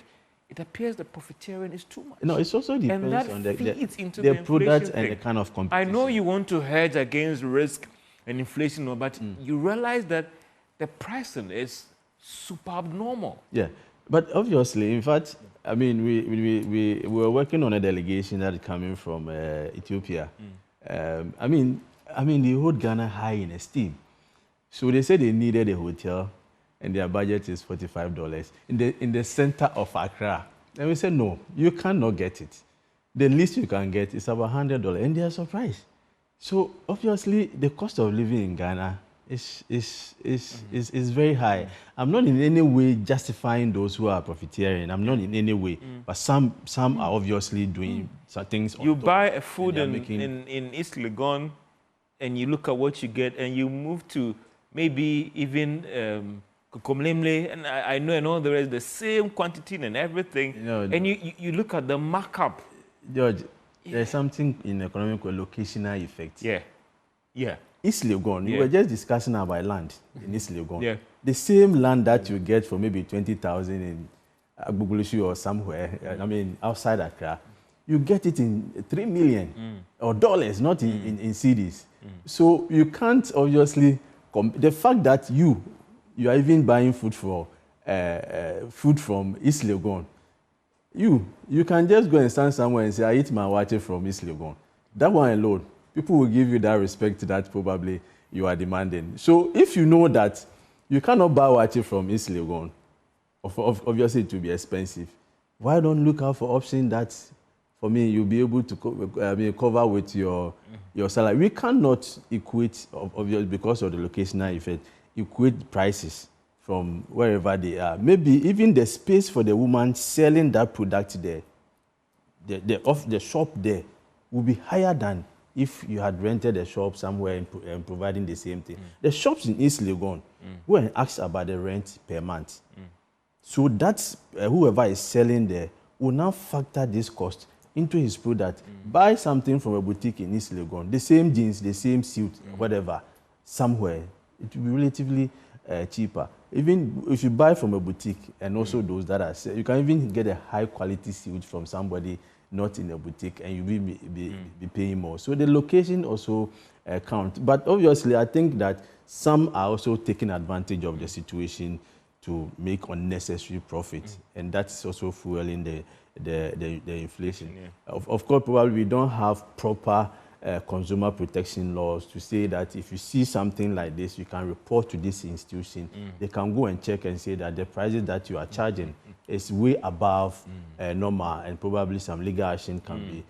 it appears the profiteering is too much. No, it also depends on the product and the kind of competition. I know you want to hedge against risk and inflation, but you realize that the pricing is super abnormal. Yeah, but obviously, in fact, we were working on a delegation that is coming from Ethiopia. They hold Ghana high in esteem. So they said they needed a hotel. and their budget is $45 in the center of Accra. And we say, no, you cannot get it. The least you can get is about $100, and they are surprised. So obviously, the cost of living in Ghana is very high. I'm not in any way justifying those who are profiteering. I'm not in any way, but some are obviously doing some things. You buy a food in East Legon, and you look at what you get, and you move to maybe even Kokomlemle, and I know there is the same quantity and everything, and you look at the markup. George, there's something in economic called locational effect. Yeah. East Legon, we were just discussing about land in East Legon. Yeah. The same land that you get for maybe 20,000 in Agbogboloshu or somewhere, I mean, outside Accra, you get it in 3 million or dollars, not in cedis. So you can't obviously, the fact that you are even buying food from East Legon, you can just go and stand somewhere and say, I eat my water from East Legon. That one alone, people will give you that respect that probably you are demanding. So if you know that you cannot buy water from East Legon, obviously it will be expensive. Why don't look out for options that, for me, you'll be able to cover with your salary. We cannot equate, obviously because of the locational effect, equate prices from wherever they are. Maybe even the space for the woman selling that product there, the shop there, will be higher than if you had rented a shop somewhere and providing the same thing. The shops in East Legon, go and ask about the rent per month. So that's whoever is selling there will now factor this cost into his product. Buy something from a boutique in East Legon, the same jeans, the same suit, whatever, somewhere, it will be relatively cheaper. Even if you buy from a boutique, and also those that are, you can even get a high quality suit from somebody not in a boutique, and you will be paying more. So the location also counts. But obviously, I think that some are also taking advantage of the situation to make unnecessary profit, and that's also fueling the inflation. Of course, probably we don't have proper consumer protection laws to say that if you see something like this, you can report to this institution. They can go and check and say that the prices that you are charging is way above normal, and probably some legal action can be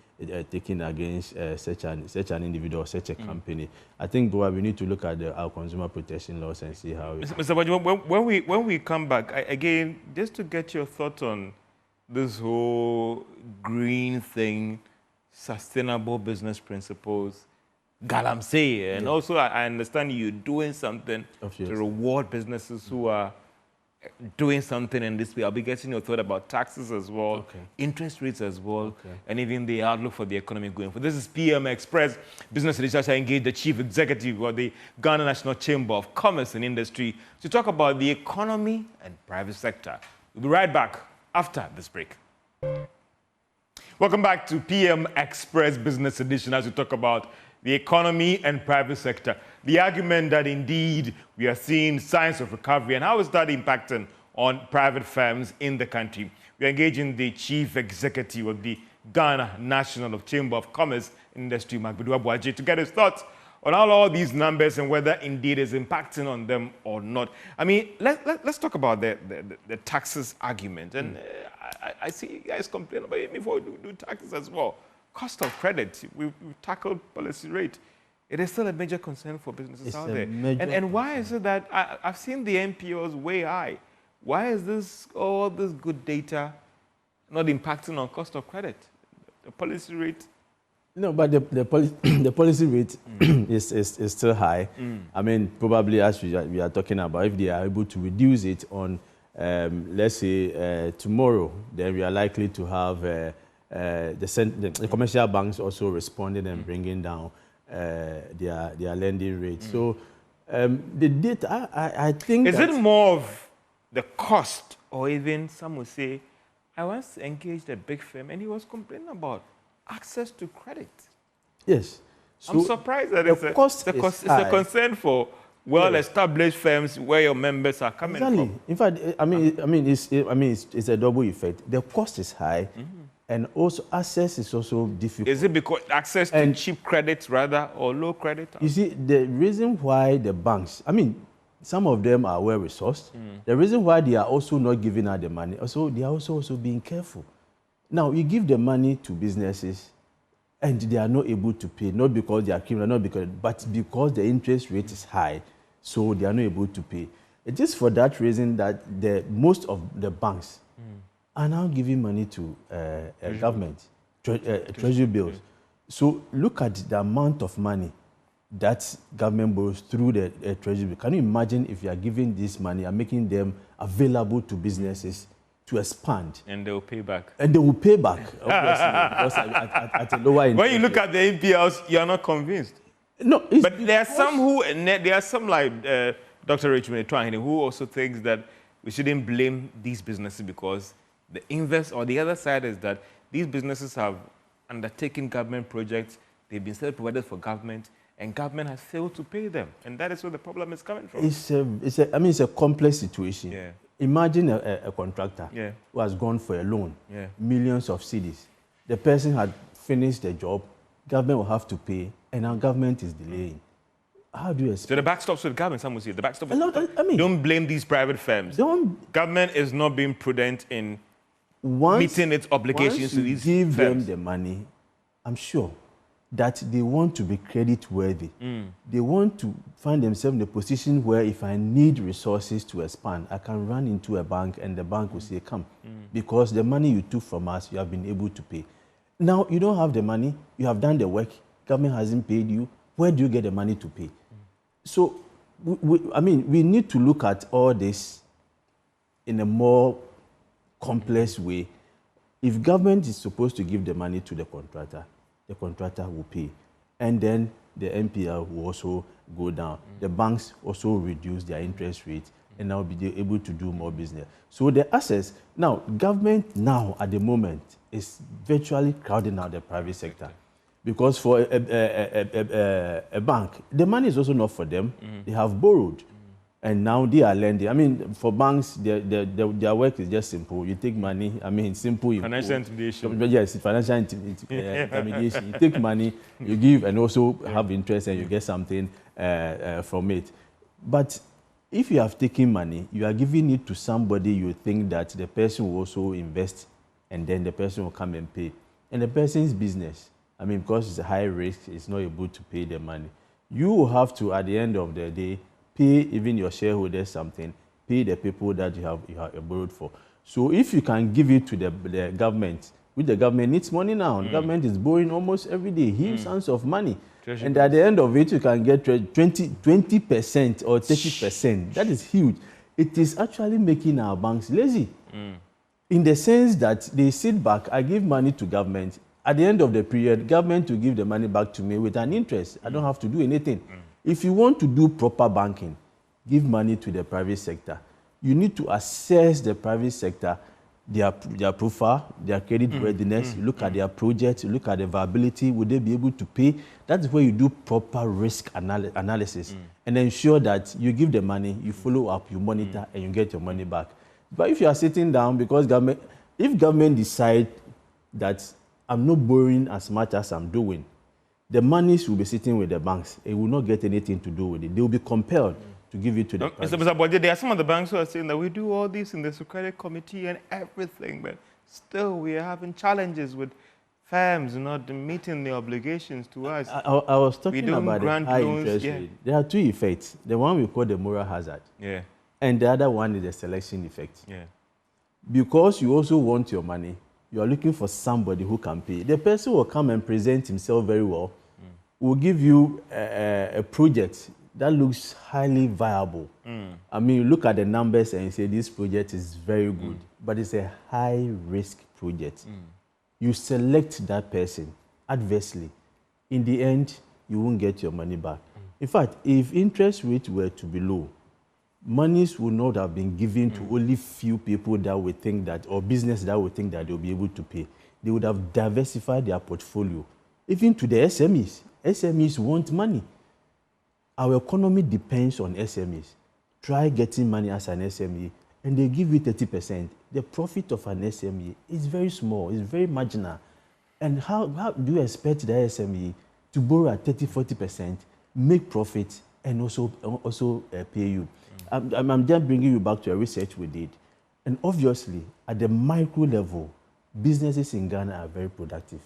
taken against such an individual, such a company. I think we need to look at our consumer protection laws and see how. Mr. Baji, when we come back again, just to get your thoughts on this whole green thing, sustainable business principles, galamsey, and also I understand you're doing something to reward businesses who are doing something in this way. I'll be getting your thought about taxes as well, interest rates as well, and even the outlook for the economy going forward. This is PM Express Business Research. I engaged the Chief Executive of the Ghana National Chamber of Commerce and Industry to talk about the economy and private sector. We'll be right back after this break. Welcome back to PM Express Business Edition as we talk about the economy and private sector. The argument that indeed we are seeing signs of recovery, and how is that impacting on private firms in the country? We are engaging the Chief Executive of the Ghana National Chamber of Commerce and Industry, Magbedu Abuaji, to get his thoughts on how all these numbers and whether indeed it's impacting on them or not. I mean, let's talk about the taxes argument. And I see you guys complain about it before we do taxes as well. Cost of credit, we've tackled policy rate. It is still a major concern for businesses out there. And why is it that I've seen the NPOs way high? Why is all this good data not impacting on cost of credit? The policy rate? No, but the policy rate is still high. I mean, probably as we are talking about, if they are able to reduce it on, let's say, tomorrow, then we are likely to have the commercial banks also responding and bringing down their lending rate. So the data, I think... Is it more of the cost, or even some would say, I once engaged a big firm and he was complaining about access to credit? Yes. So I'm surprised that it's a concern for well-established firms where your members are coming from. In fact, it's a double effect. The cost is high, and also access is also difficult. Is it because access to cheap credit rather, or low credit? You see, the reason why the banks, Some of them are well-resourced. The reason why they are also not giving out the money, they are also being careful. Now, you give the money to businesses, and they are not able to pay, not because they are criminal, but because the interest rate is high, so they are not able to pay. It is for that reason that most of the banks are now giving money to government, treasury bills. So look at the amount of money that government borrows through the treasury bill. Can you imagine if you are giving this money and making them available to businesses to expand? And they will pay back. And they will pay back, obviously, because at a lower interest. When you look at the NPLs, you are not convinced. No, but there are some like Dr. Richmond Etwahine who also thinks that we shouldn't blame these businesses because the inverse or the other side is that these businesses have undertaken government projects, they've been self-provided for government, and government has failed to pay them. And that is where the problem is coming from. It's a complex situation. Yeah. Imagine a contractor who has gone for a loan, millions of cedis. The person had finished the job, government will have to pay, and now government is delaying. How do you expect? So the backstop's with government, some will say. The backstop is, don't blame these private firms. Government is not being prudent in meeting its obligations to these firms. Give them the money, I'm sure that they want to be credit-worthy. They want to find themselves in a position where if I need resources to expand, I can run into a bank and the bank will say, come, because the money you took from us, you have been able to pay. Now, you don't have the money, you have done the work, government hasn't paid you, where do you get the money to pay? So, we need to look at all this in a more complex way. If government is supposed to give the money to the contractor will pay. And then the NPL will also go down. The banks also reduce their interest rate and now be able to do more business. So the assets, now government now at the moment is virtually crowding out the private sector. Because for a bank, the money is also not for them. They have borrowed. And now they are lending. I mean, for banks, their work is just simple. You take money, simple. Financial intimidation. Yes, financial intimidation. You take money, you give, and also have interest, and you get something from it. But if you have taken money, you are giving it to somebody you think that the person will also invest, and then the person will come and pay. And the person's business, because it's a high risk, it's not able to pay the money. You will have to, at the end of the day, pay even your shareholders something, pay the people that you have borrowed for. So if you can give it to the government, which the government needs money now, the government is borrowing almost every day, huge sums of money. And at the end of it, you can get 20% or 30%. That is huge. It is actually making our banks lazy. In the sense that they sit back, I give money to government. At the end of the period, government will give the money back to me with an interest. I don't have to do anything. If you want to do proper banking, give money to the private sector. You need to assess the private sector, their profile, their credit worthiness. You look at their projects, you look at the viability. Would they be able to pay? That's where you do proper risk analysis and ensure that you give the money, you follow up, you monitor, and you get your money back. But if you are sitting down, because if government decide that I'm not borrowing as much as I'm doing, the monies will be sitting with the banks. It will not get anything to do with it. They will be compelled to give it to the Mr. Bode, there are some of the banks who are saying that we do all this in the Security Committee and everything, but still we are having challenges with firms not meeting their obligations to us. I was talking about the high interest rate. There are two effects. The one we call the moral hazard. And the other one is the selection effect. Because you also want your money, you are looking for somebody who can pay. The person will come and present himself very well, will give you a project that looks highly viable. You look at the numbers and you say this project is very good, but it's a high-risk project. You select that person adversely. In the end, you won't get your money back. In fact, if interest rates were to be low, monies would not have been given to only few people that would think that, or business that would think that they'll be able to pay. They would have diversified their portfolio. Even to the SMEs. SMEs want money. Our economy depends on SMEs. Try getting money as an SME, and they give you 30%. The profit of an SME is very small, it's very marginal. And how do you expect the SME to borrow at 30-40%, make profit, and also pay you. I'm just bringing you back to a research we did. And obviously, at the micro level, businesses in Ghana are very productive.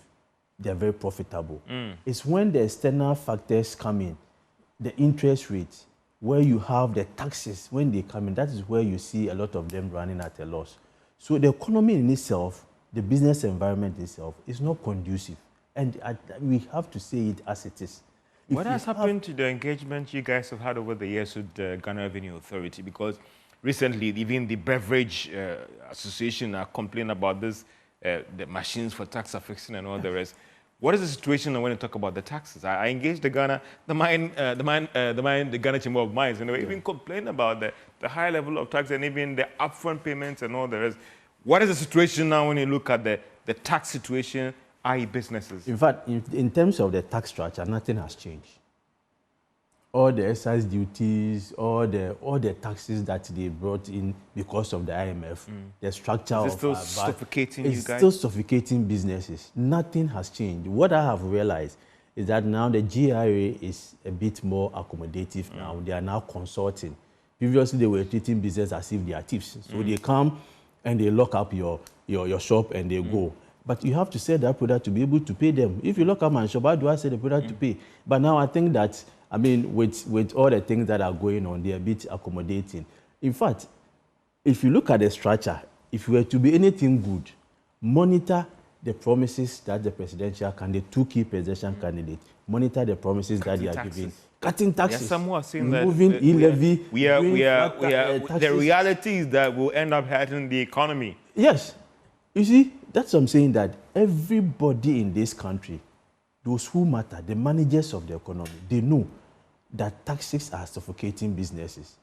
They're very profitable. It's when the external factors come in, the interest rate, where you have the taxes, when they come in, that is where you see a lot of them running at a loss. So the economy in itself, the business environment itself, is not conducive. And we have to say it as it is. What has happened to the engagement you guys have had over the years with the Ghana Revenue Authority? Because recently, even the Beverage Association are complaining about this, the machines for tax affixing and all the rest. What is the situation when you talk about the taxes? I engaged the Ghana Chamber of Mines, and they even complain about the high level of tax and even the upfront payments and all the rest. What is the situation now when you look at the tax situation, i.e. businesses? In fact, in terms of the tax structure, nothing has changed. All the excise duties, all the taxes that they brought in because of the IMF, the structure is it still suffocating you guys? It's still suffocating businesses. Nothing has changed. What I have realized is that now the GRA is a bit more accommodative now. They are now consulting. Previously, they were treating business as if they are thieves. So they come and they lock up your shop and they go. But you have to sell that product to be able to pay them. If you lock up my shop, how do I sell the product to pay? But now I think that, I mean, with all the things that are going on, they're a bit accommodating. In fact, if you look at the structure, if you were to be anything good, monitor the promises that the presidential candidate, two key presidential candidates, monitor the promises that they are giving. Cutting taxes. Yes, some are saying removing e-levy. The reality is that we'll end up hurting the economy. Yes. You see, that's what I'm saying, that everybody in this country, those who matter, the managers of the economy, they know that taxes are suffocating businesses.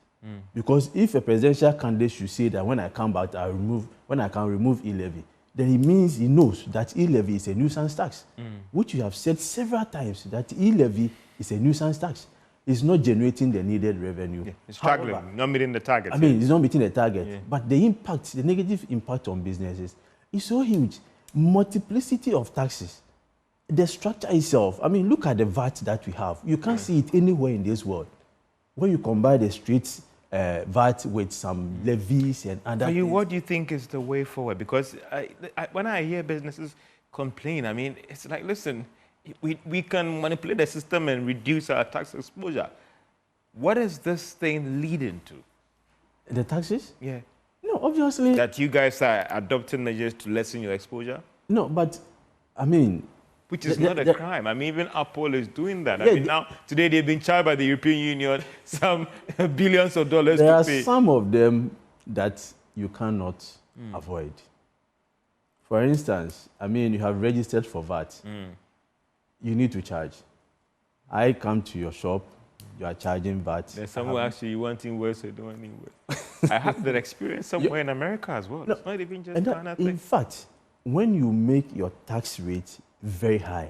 Because if a presidential candidate should say that when I come back, when I can remove e-levy, then it means he knows that e-levy is a nuisance tax, which you have said several times, that e-levy is a nuisance tax. It's not generating the needed revenue. Yeah, it's struggling, not meeting the target. I mean, it's not meeting the target, but the impact, the negative impact on businesses is so huge. Multiplicity of taxes. The structure itself, I mean, look at the VAT that we have. You can't see it anywhere in this world. When you combine the street VAT with some levies and other things. What do you think is the way forward? Because when I hear businesses complain, I mean, it's like, listen, we can manipulate the system and reduce our tax exposure. What is this thing leading to? The taxes? Yeah. No, obviously. That you guys are adopting measures to lessen your exposure? No, but, I mean... Which is not a crime. I mean, even Apple is doing that. I mean, now, today they've been charged by the European Union some billions of dollars to pay. There are some of them that you cannot avoid. For instance, I mean, you have registered for VAT. You need to charge. I come to your shop, you are charging VAT. There's someone actually you want invoice or don't want invoice. I have that experience somewhere in America as well. No, it's not even just Ghana thing. In fact, when you make your tax rate very high,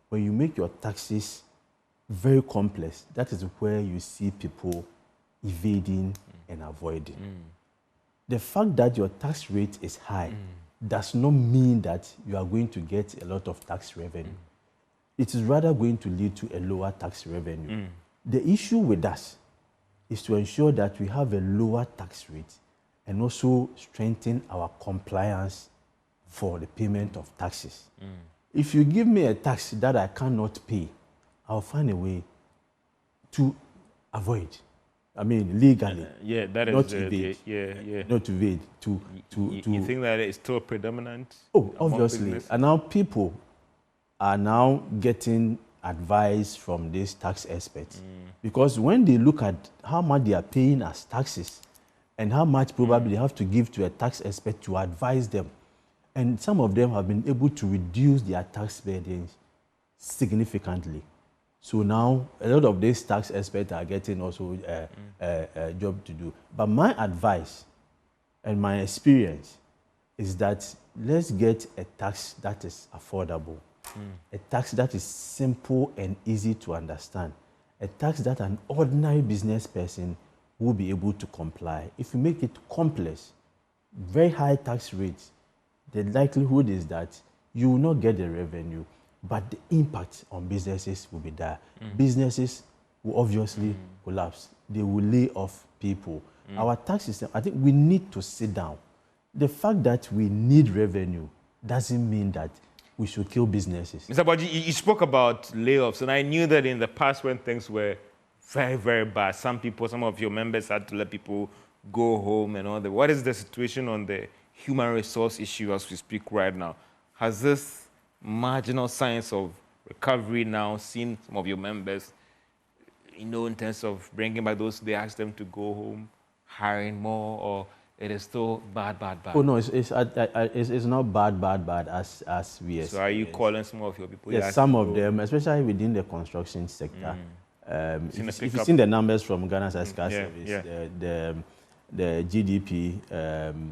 when you make your taxes very complex, that is where you see people evading and avoiding. The fact that your tax rate is high does not mean that you are going to get a lot of tax revenue. It is rather going to lead to a lower tax revenue. The issue with us is to ensure that we have a lower tax rate and also strengthen our compliance for the payment of taxes. If you give me a tax that I cannot pay, I'll find a way to avoid. I mean, legally. That is not evade. Not evade. You think that it's still predominant? Oh, obviously. Business? And now people are now getting advice from these tax experts. Because when they look at how much they are paying as taxes and how much probably they have to give to a tax expert to advise them, and some of them have been able to reduce their tax burdens significantly. So now, a lot of these tax experts are getting also a job to do. But my advice and my experience is that let's get a tax that is affordable, a tax that is simple and easy to understand, a tax that an ordinary business person will be able to comply. If you make it complex, very high tax rates, the likelihood is that you will not get the revenue, but the impact on businesses will be there. Businesses will obviously collapse. They will lay off people. Our tax system, I think we need to sit down. The fact that we need revenue doesn't mean that we should kill businesses. Mr. Baji, you spoke about layoffs, and I knew that in the past when things were very, very bad, some of your members had to let people go home and all that. What is the situation on the human resource issue as we speak right now? Has this marginal signs of recovery now seen some of your members, in terms of bringing back those, they asked them to go home, hiring more, or it is still bad? Oh no, it's not bad as we expect. So are you calling some of your people? Yes, some of them, especially within the construction sector. If you've seen the numbers from Ghana's Fiscal Service, the GDP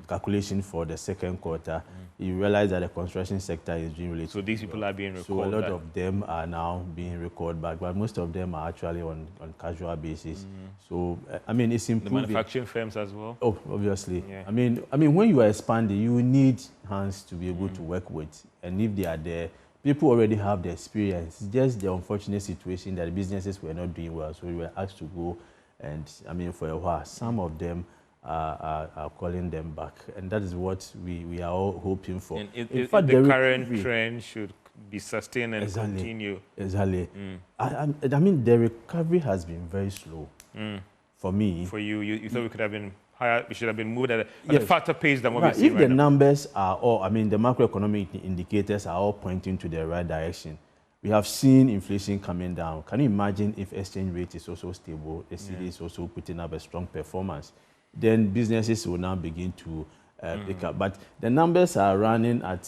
calculation for the second quarter, you realize that the construction sector is doing really. So these people are being recalled. So a lot of them are now being recalled back, but most of them are actually on casual basis. So I mean, it's improving. The manufacturing firms as well. Oh, obviously. Yeah. I mean, when you are expanding, you need hands to be able to work with, and if they are there, people already have the experience. It's just the unfortunate situation that businesses were not doing well, so we were asked to go, and I mean, for a while, some of them are calling them back, and that is what we are all hoping for. And in fact, the current trend should be sustained and continue. Exactly. I mean, the recovery has been very slow for me. For you thought we could have been higher, we should have been moved at a faster pace than what we're seeing If right the now. numbers are all, I mean, the macroeconomic indicators are all pointing to the right direction. We have seen inflation coming down. Can you imagine if exchange rate is also stable, the city is also putting up a strong performance? Then businesses will now begin to pick up. But the numbers are running at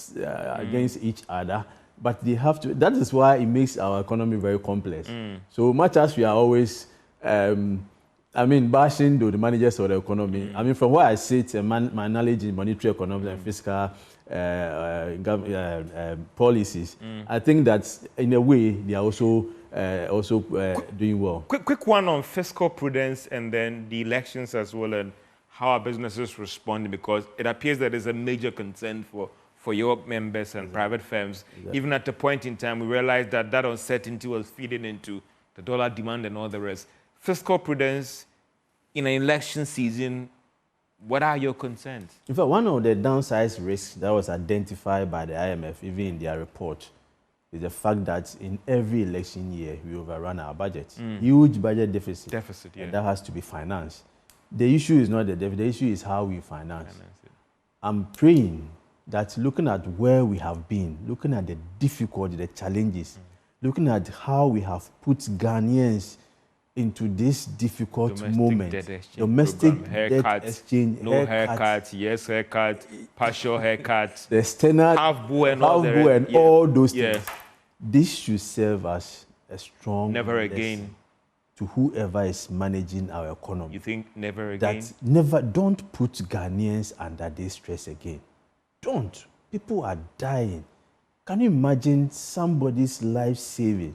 against each other, but they have to. That is why it makes our economy very complex. So much as we are always, bashing the managers of the economy. I mean, from where I sit, my knowledge in monetary economics and fiscal policies, I think that in a way they are also doing well. Quick one on fiscal prudence and then the elections as well, and how our businesses respond, because it appears that there's a major concern for your members and private firms. Even at a point in time, we realized that uncertainty was feeding into the dollar demand and all the rest. Fiscal prudence in an election season, what are your concerns? In fact, one of the downside risks that was identified by the IMF, even in their report, is the fact that in every election year, we overrun our budget. Huge budget deficit. And that has to be financed. The issue is not the deficit, the issue is how we finance it. I'm praying that looking at where we have been, looking at the difficulty, the challenges, looking at how we have put Ghanaians into this difficult moment. Domestic debt exchange, no haircut, yes haircut, partial haircut, the standard, half-bull and all those things. This should serve as a strong never again to whoever is managing our economy. You think never again? Don't put Ghanaians under this stress again. Don't. People are dying. Can you imagine somebody's life saving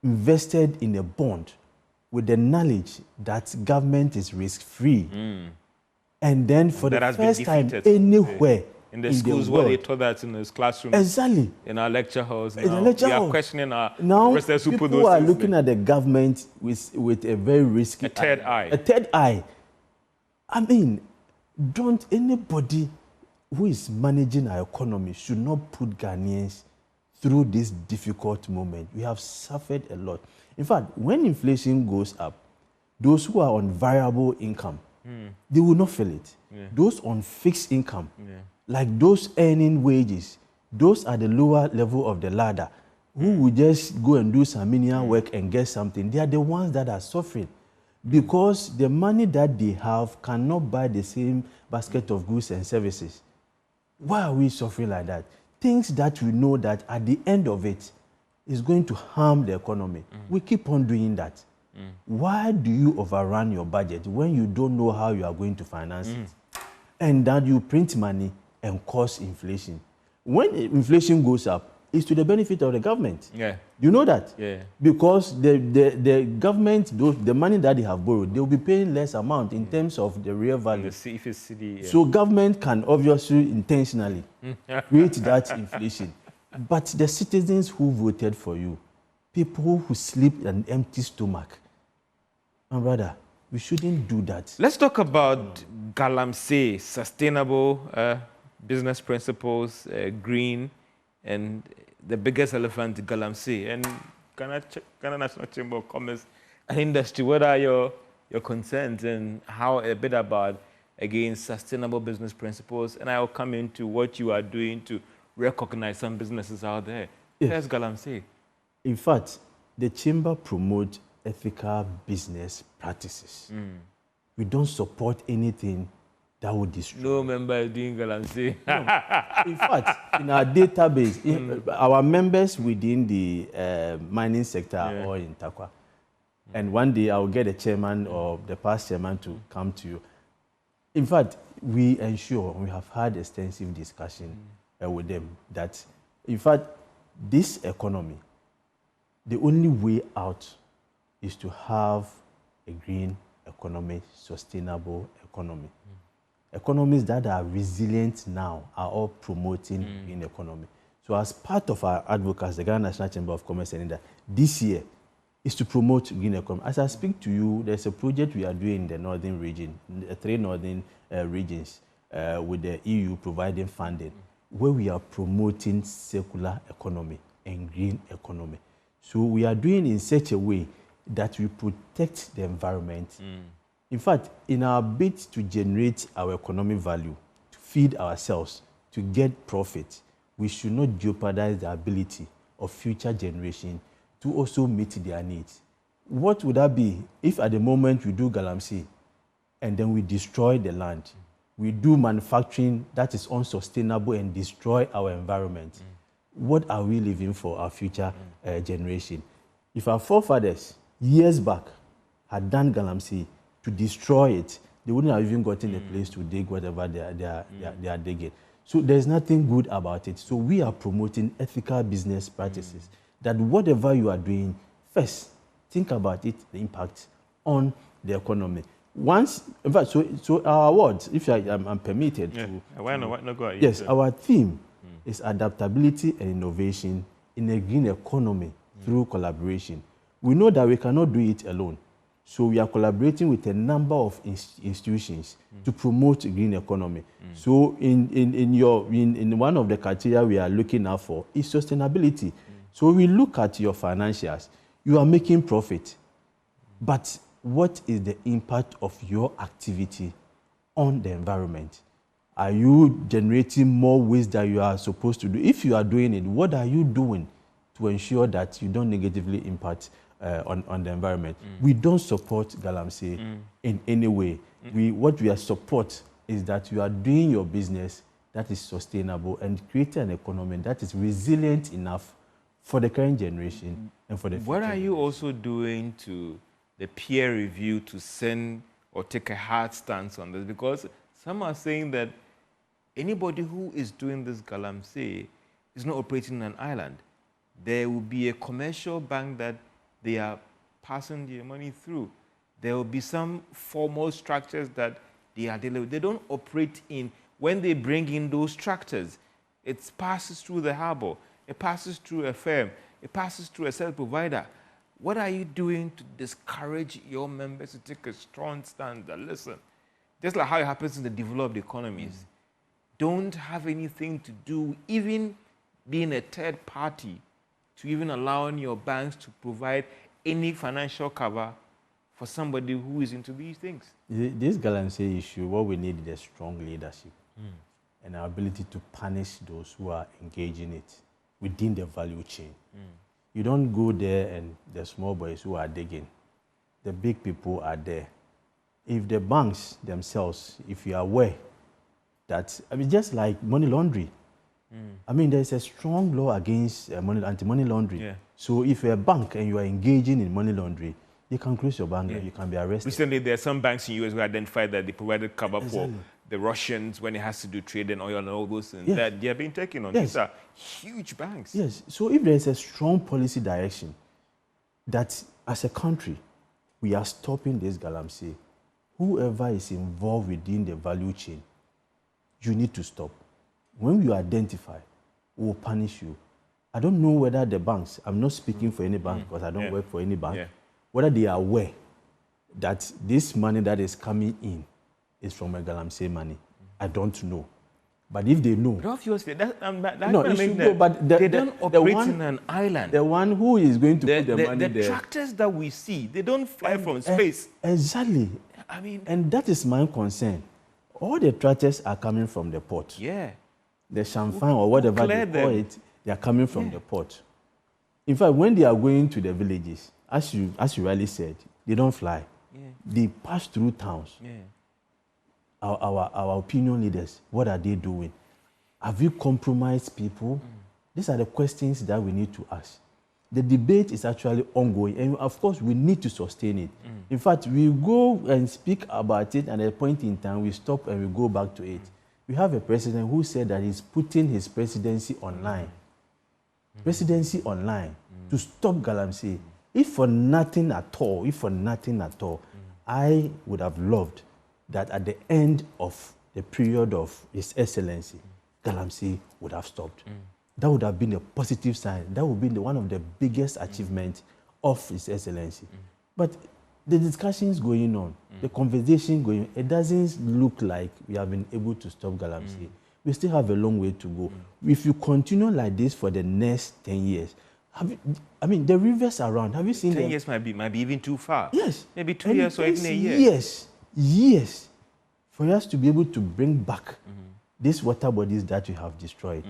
invested in a bond with the knowledge that government is risk-free, and then for the first time anywhere in the schools where they taught that in those classrooms, exactly, in our lecture halls, in the lecture we hall. are questioning our now people are looking at the government with a very risky third eye. A third eye. I mean, don't anybody who is managing our economy should not put Ghanaians through this difficult moment. We have suffered a lot. In fact, when inflation goes up, those who are on variable income, they will not feel it. Those on fixed income, like those earning wages, those at the lower level of the ladder, who will just go and do some menial work and get something, they are the ones that are suffering, because the money that they have cannot buy the same basket of goods and services. Why are we suffering like that? Things that we know that at the end of it is going to harm the economy. We keep on doing that. Why do you overrun your budget when you don't know how you are going to finance it? And that you print money and cause inflation. When inflation goes up, it's to the benefit of the government. You know that? Because the government, the money that they have borrowed, they will be paying less amount in terms of the real value. So government can obviously intentionally create that inflation. But the citizens who voted for you, people who sleep with an empty stomach. My brother, we shouldn't do that. Let's talk about Galamsey, sustainable business principles, green, and the biggest elephant, Galamsey. And Ghana National Chamber of Commerce and Industry, what are your concerns and how a bit about, again, sustainable business principles? And I'll come into what you are doing to recognize some businesses out there. Yes. There's Galamsey. In fact, the chamber promotes ethical business practices. We don't support anything that would destroy. No member is doing Galamsey. No. In fact, in our database, our members within the mining sector are all in Takwa. And one day I'll get the chairman or the past chairman to come to you. In fact, we ensure, we have had extensive discussion with them that, in fact, this economy, the only way out is to have a green economy, sustainable economy. Economies that are resilient now are all promoting green economy. So as part of our advocacy, the Ghana National Chamber of Commerce and Industry, this year is to promote green economy. As I speak to you, there's a project we are doing in the northern region, the 3 northern regions, with the EU providing funding, where we are promoting circular economy and green economy. So we are doing in such a way that we protect the environment. In fact, in our bid to generate our economic value, to feed ourselves, to get profit, we should not jeopardize the ability of future generations to also meet their needs. What would that be if at the moment we do Galamsey and then we destroy the land? We do manufacturing that is unsustainable and destroy our environment. What are we leaving for our future generation? If our forefathers, years back, had done Galamsey to destroy it, they wouldn't have even gotten a place to dig whatever they are digging. So there's nothing good about it. So we are promoting ethical business practices, that whatever you are doing, first, think about it, the impact on the economy. Once, in fact, so our awards, if I'm permitted to... Why not go ahead? Yes, our theme is adaptability and innovation in a green economy through collaboration. We know that we cannot do it alone. So we are collaborating with a number of institutions to promote green economy. So in one of the criteria we are looking out for is sustainability. So we look at your financials. You are making profit, but what is the impact of your activity on the environment? Are you generating more waste than you are supposed to do? If you are doing it, what are you doing to ensure that you don't negatively impact on the environment? We don't support Galamsey in any way. What we support is that you are doing your business that is sustainable and creating an economy that is resilient enough for the current generation and for the future. What are you also doing to the peer review to send or take a hard stance on this? Because some are saying that anybody who is doing this Galamsey is not operating on an island. There will be a commercial bank that they are passing their money through. There will be some formal structures that they are dealing with. They don't operate in, when they bring in those structures, it passes through the harbor, it passes through a firm, it passes through a service provider. What are you doing to discourage your members to take a strong stand that, listen, just like how it happens in the developed economies, don't have anything to do, even being a third party, to even allowing your banks to provide any financial cover for somebody who is into these things? This Galamsey issue, what we need is a strong leadership and our ability to punish those who are engaging it within the value chain. You don't go there and the small boys who are digging, the big people are there. If the banks themselves, if you are aware that, I mean, just like money laundering, I mean, there's a strong law against anti-money laundering. Yeah. So if you're a bank and you are engaging in money laundering, you can close your bank and you can be arrested. Recently, there are some banks in the US who identified that they provided cover for the Russians when it has to do trade and oil and all those things. Yes. That they are being taken on. Yes. These are huge banks. Yes. So if there's a strong policy direction that as a country, we are stopping this Galamsey, whoever is involved within the value chain, you need to stop. When you identify, we will punish you. I don't know whether the banks, I'm not speaking for any bank because I don't work for any bank, whether they are aware that this money that is coming in is from a Galamsey money. I don't know. But if they know... But obviously, that no, it should go, but they don't operate in an island. The one who is going to put the money there... The tractors that we see, they don't fly from space. Exactly. I mean... And that is my concern. All the tractors are coming from the port. Yeah. The champagne or whatever they call it, they are coming from the port. In fact, when they are going to the villages, as you rightly said, they don't fly. Yeah. They pass through towns. Yeah. Our opinion leaders, what are they doing? Have you compromised people? These are the questions that we need to ask. The debate is actually ongoing, and of course, we need to sustain it. In fact, we go and speak about it, and at a point in time, we stop and we go back to it. We have a president who said that he's putting his presidency online. Presidency online to stop Galamsey. If for nothing at all, I would have loved that at the end of the period of His Excellency, Galamsey would have stopped. That would have been a positive sign. That would be one of the biggest achievements of His Excellency. But the discussions going on, the conversation going on, it doesn't look like we have been able to stop Galamsey. We still have a long way to go. If you continue like this for the next 10 years, I mean, the rivers around, have you seen 10 years might be even too far. Yes. Maybe 2 years or even a year. Years for us to be able to bring back these water bodies that we have destroyed.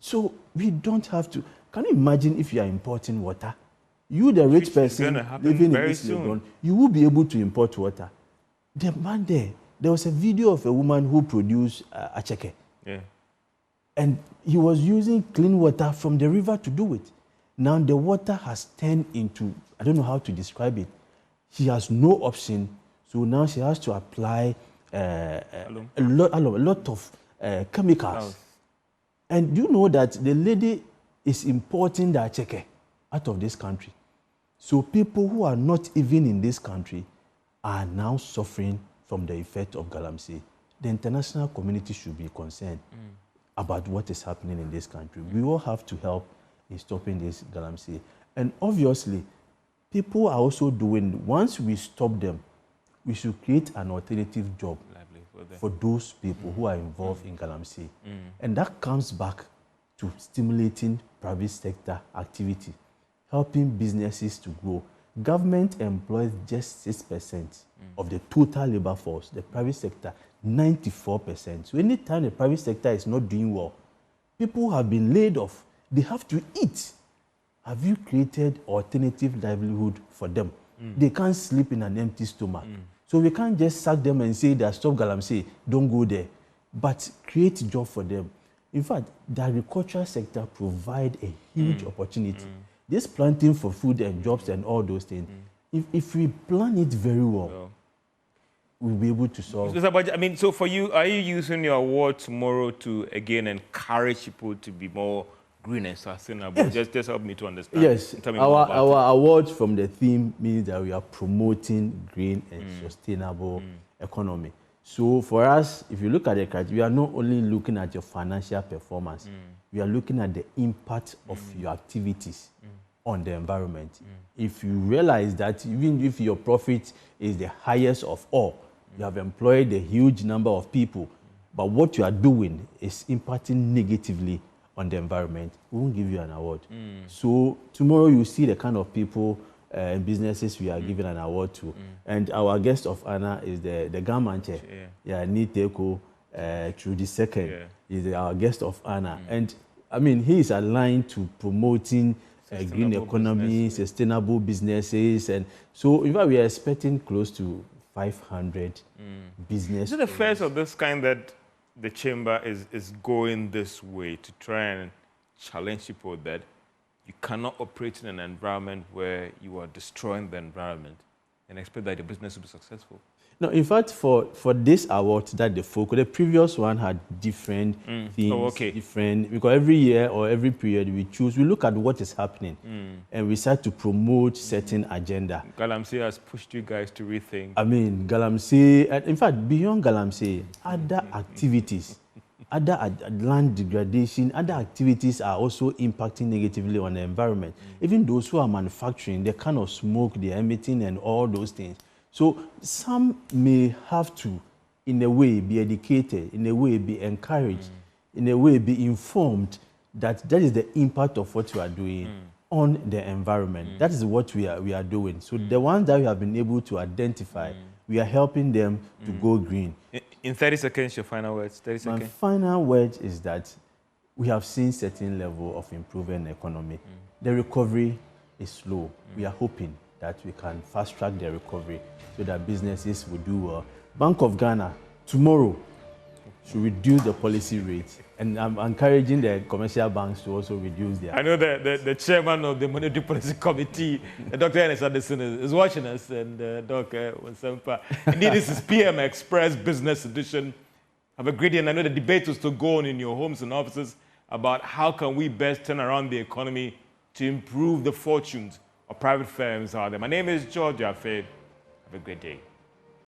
So we don't have to. Can you imagine if you are importing water? You, the rich person living in this Legon, you will be able to import water. The man there was a video of a woman who produced acheke. Yeah. And he was using clean water from the river to do it. Now the water has turned into, I don't know how to describe it. She has no option, so now she has to apply a lot of chemicals. And do you know that the lady is importing the acheke out of this country? So people who are not even in this country are now suffering from the effect of Galamsey. The international community should be concerned about what is happening in this country. We all have to help in stopping this Galamsey. And obviously, people are also doing, once we stop them, we should create an alternative job for those people who are involved in Galamsey. And that comes back to stimulating private sector activity, helping businesses to grow. Government employs just 6% of the total labor force. The private sector, 94%. So anytime the private sector is not doing well, people have been laid off. They have to eat. Have you created alternative livelihood for them? They can't sleep in an empty stomach. So we can't just sack them and say that stop Galamsey, don't go there. But create a job for them. In fact, the agricultural sector provide a huge opportunity. This planting for food and jobs and all those things, if we plan it very well, we'll be able to solve. I mean, so for you, are you using your award tomorrow to, again, encourage people to be more green and sustainable? Yes. Just help me to understand. Yes, our award from the theme means that we are promoting green and sustainable economy. So for us, if you look at the criteria, we are not only looking at your financial performance, we are looking at the impact of your activities on the environment. If you realize that even if your profit is the highest of all, you have employed a huge number of people, but what you are doing is impacting negatively on the environment, we won't give you an award. So tomorrow you see the kind of people and businesses we are giving an award to. And our guest of honor is the Gamanche, Niteko Trudy Second. Is our guest of honor. And I mean, he is aligned to promoting green economy, sustainable businesses. And so in fact, we are expecting close to 500 businesses. Is it the first of this kind that the chamber is going this way to try and challenge people that you cannot operate in an environment where you are destroying the environment and expect that your business will be successful? No, in fact, for this award that the previous one had different themes, different, because every year or every period we look at what is happening and we start to promote certain agenda. Galamsey has pushed you guys to rethink. I mean, Galamsey, in fact, beyond Galamsey, other activities other land degradation, other activities are also impacting negatively on the environment. Even those who are manufacturing, the kind of smoke they're emitting and all those things. So some may have to, in a way, be educated, in a way, be encouraged, in a way, be informed that that is the impact of what you are doing on the environment. That is what we are doing. So the ones that we have been able to identify, we are helping them to go green. In 30 seconds, your final words. 30 seconds. My final word is that we have seen certain level of improving the economy. The recovery is slow. We are hoping that we can fast track the recovery so that businesses will do well. Bank of Ghana, tomorrow, should reduce the policy rate. And I'm encouraging the commercial banks to also reduce their... I know the chairman of the Monetary Policy Committee, Dr. Ernest Anderson, is watching us, and Dr. Wansampa. Indeed, this is PM Express Business Edition. Have a great day, and I know the debate will still go on in your homes and offices about how can we best turn around the economy to improve the fortunes of private firms out there. My name is Goerge Wiafe. Have a great day.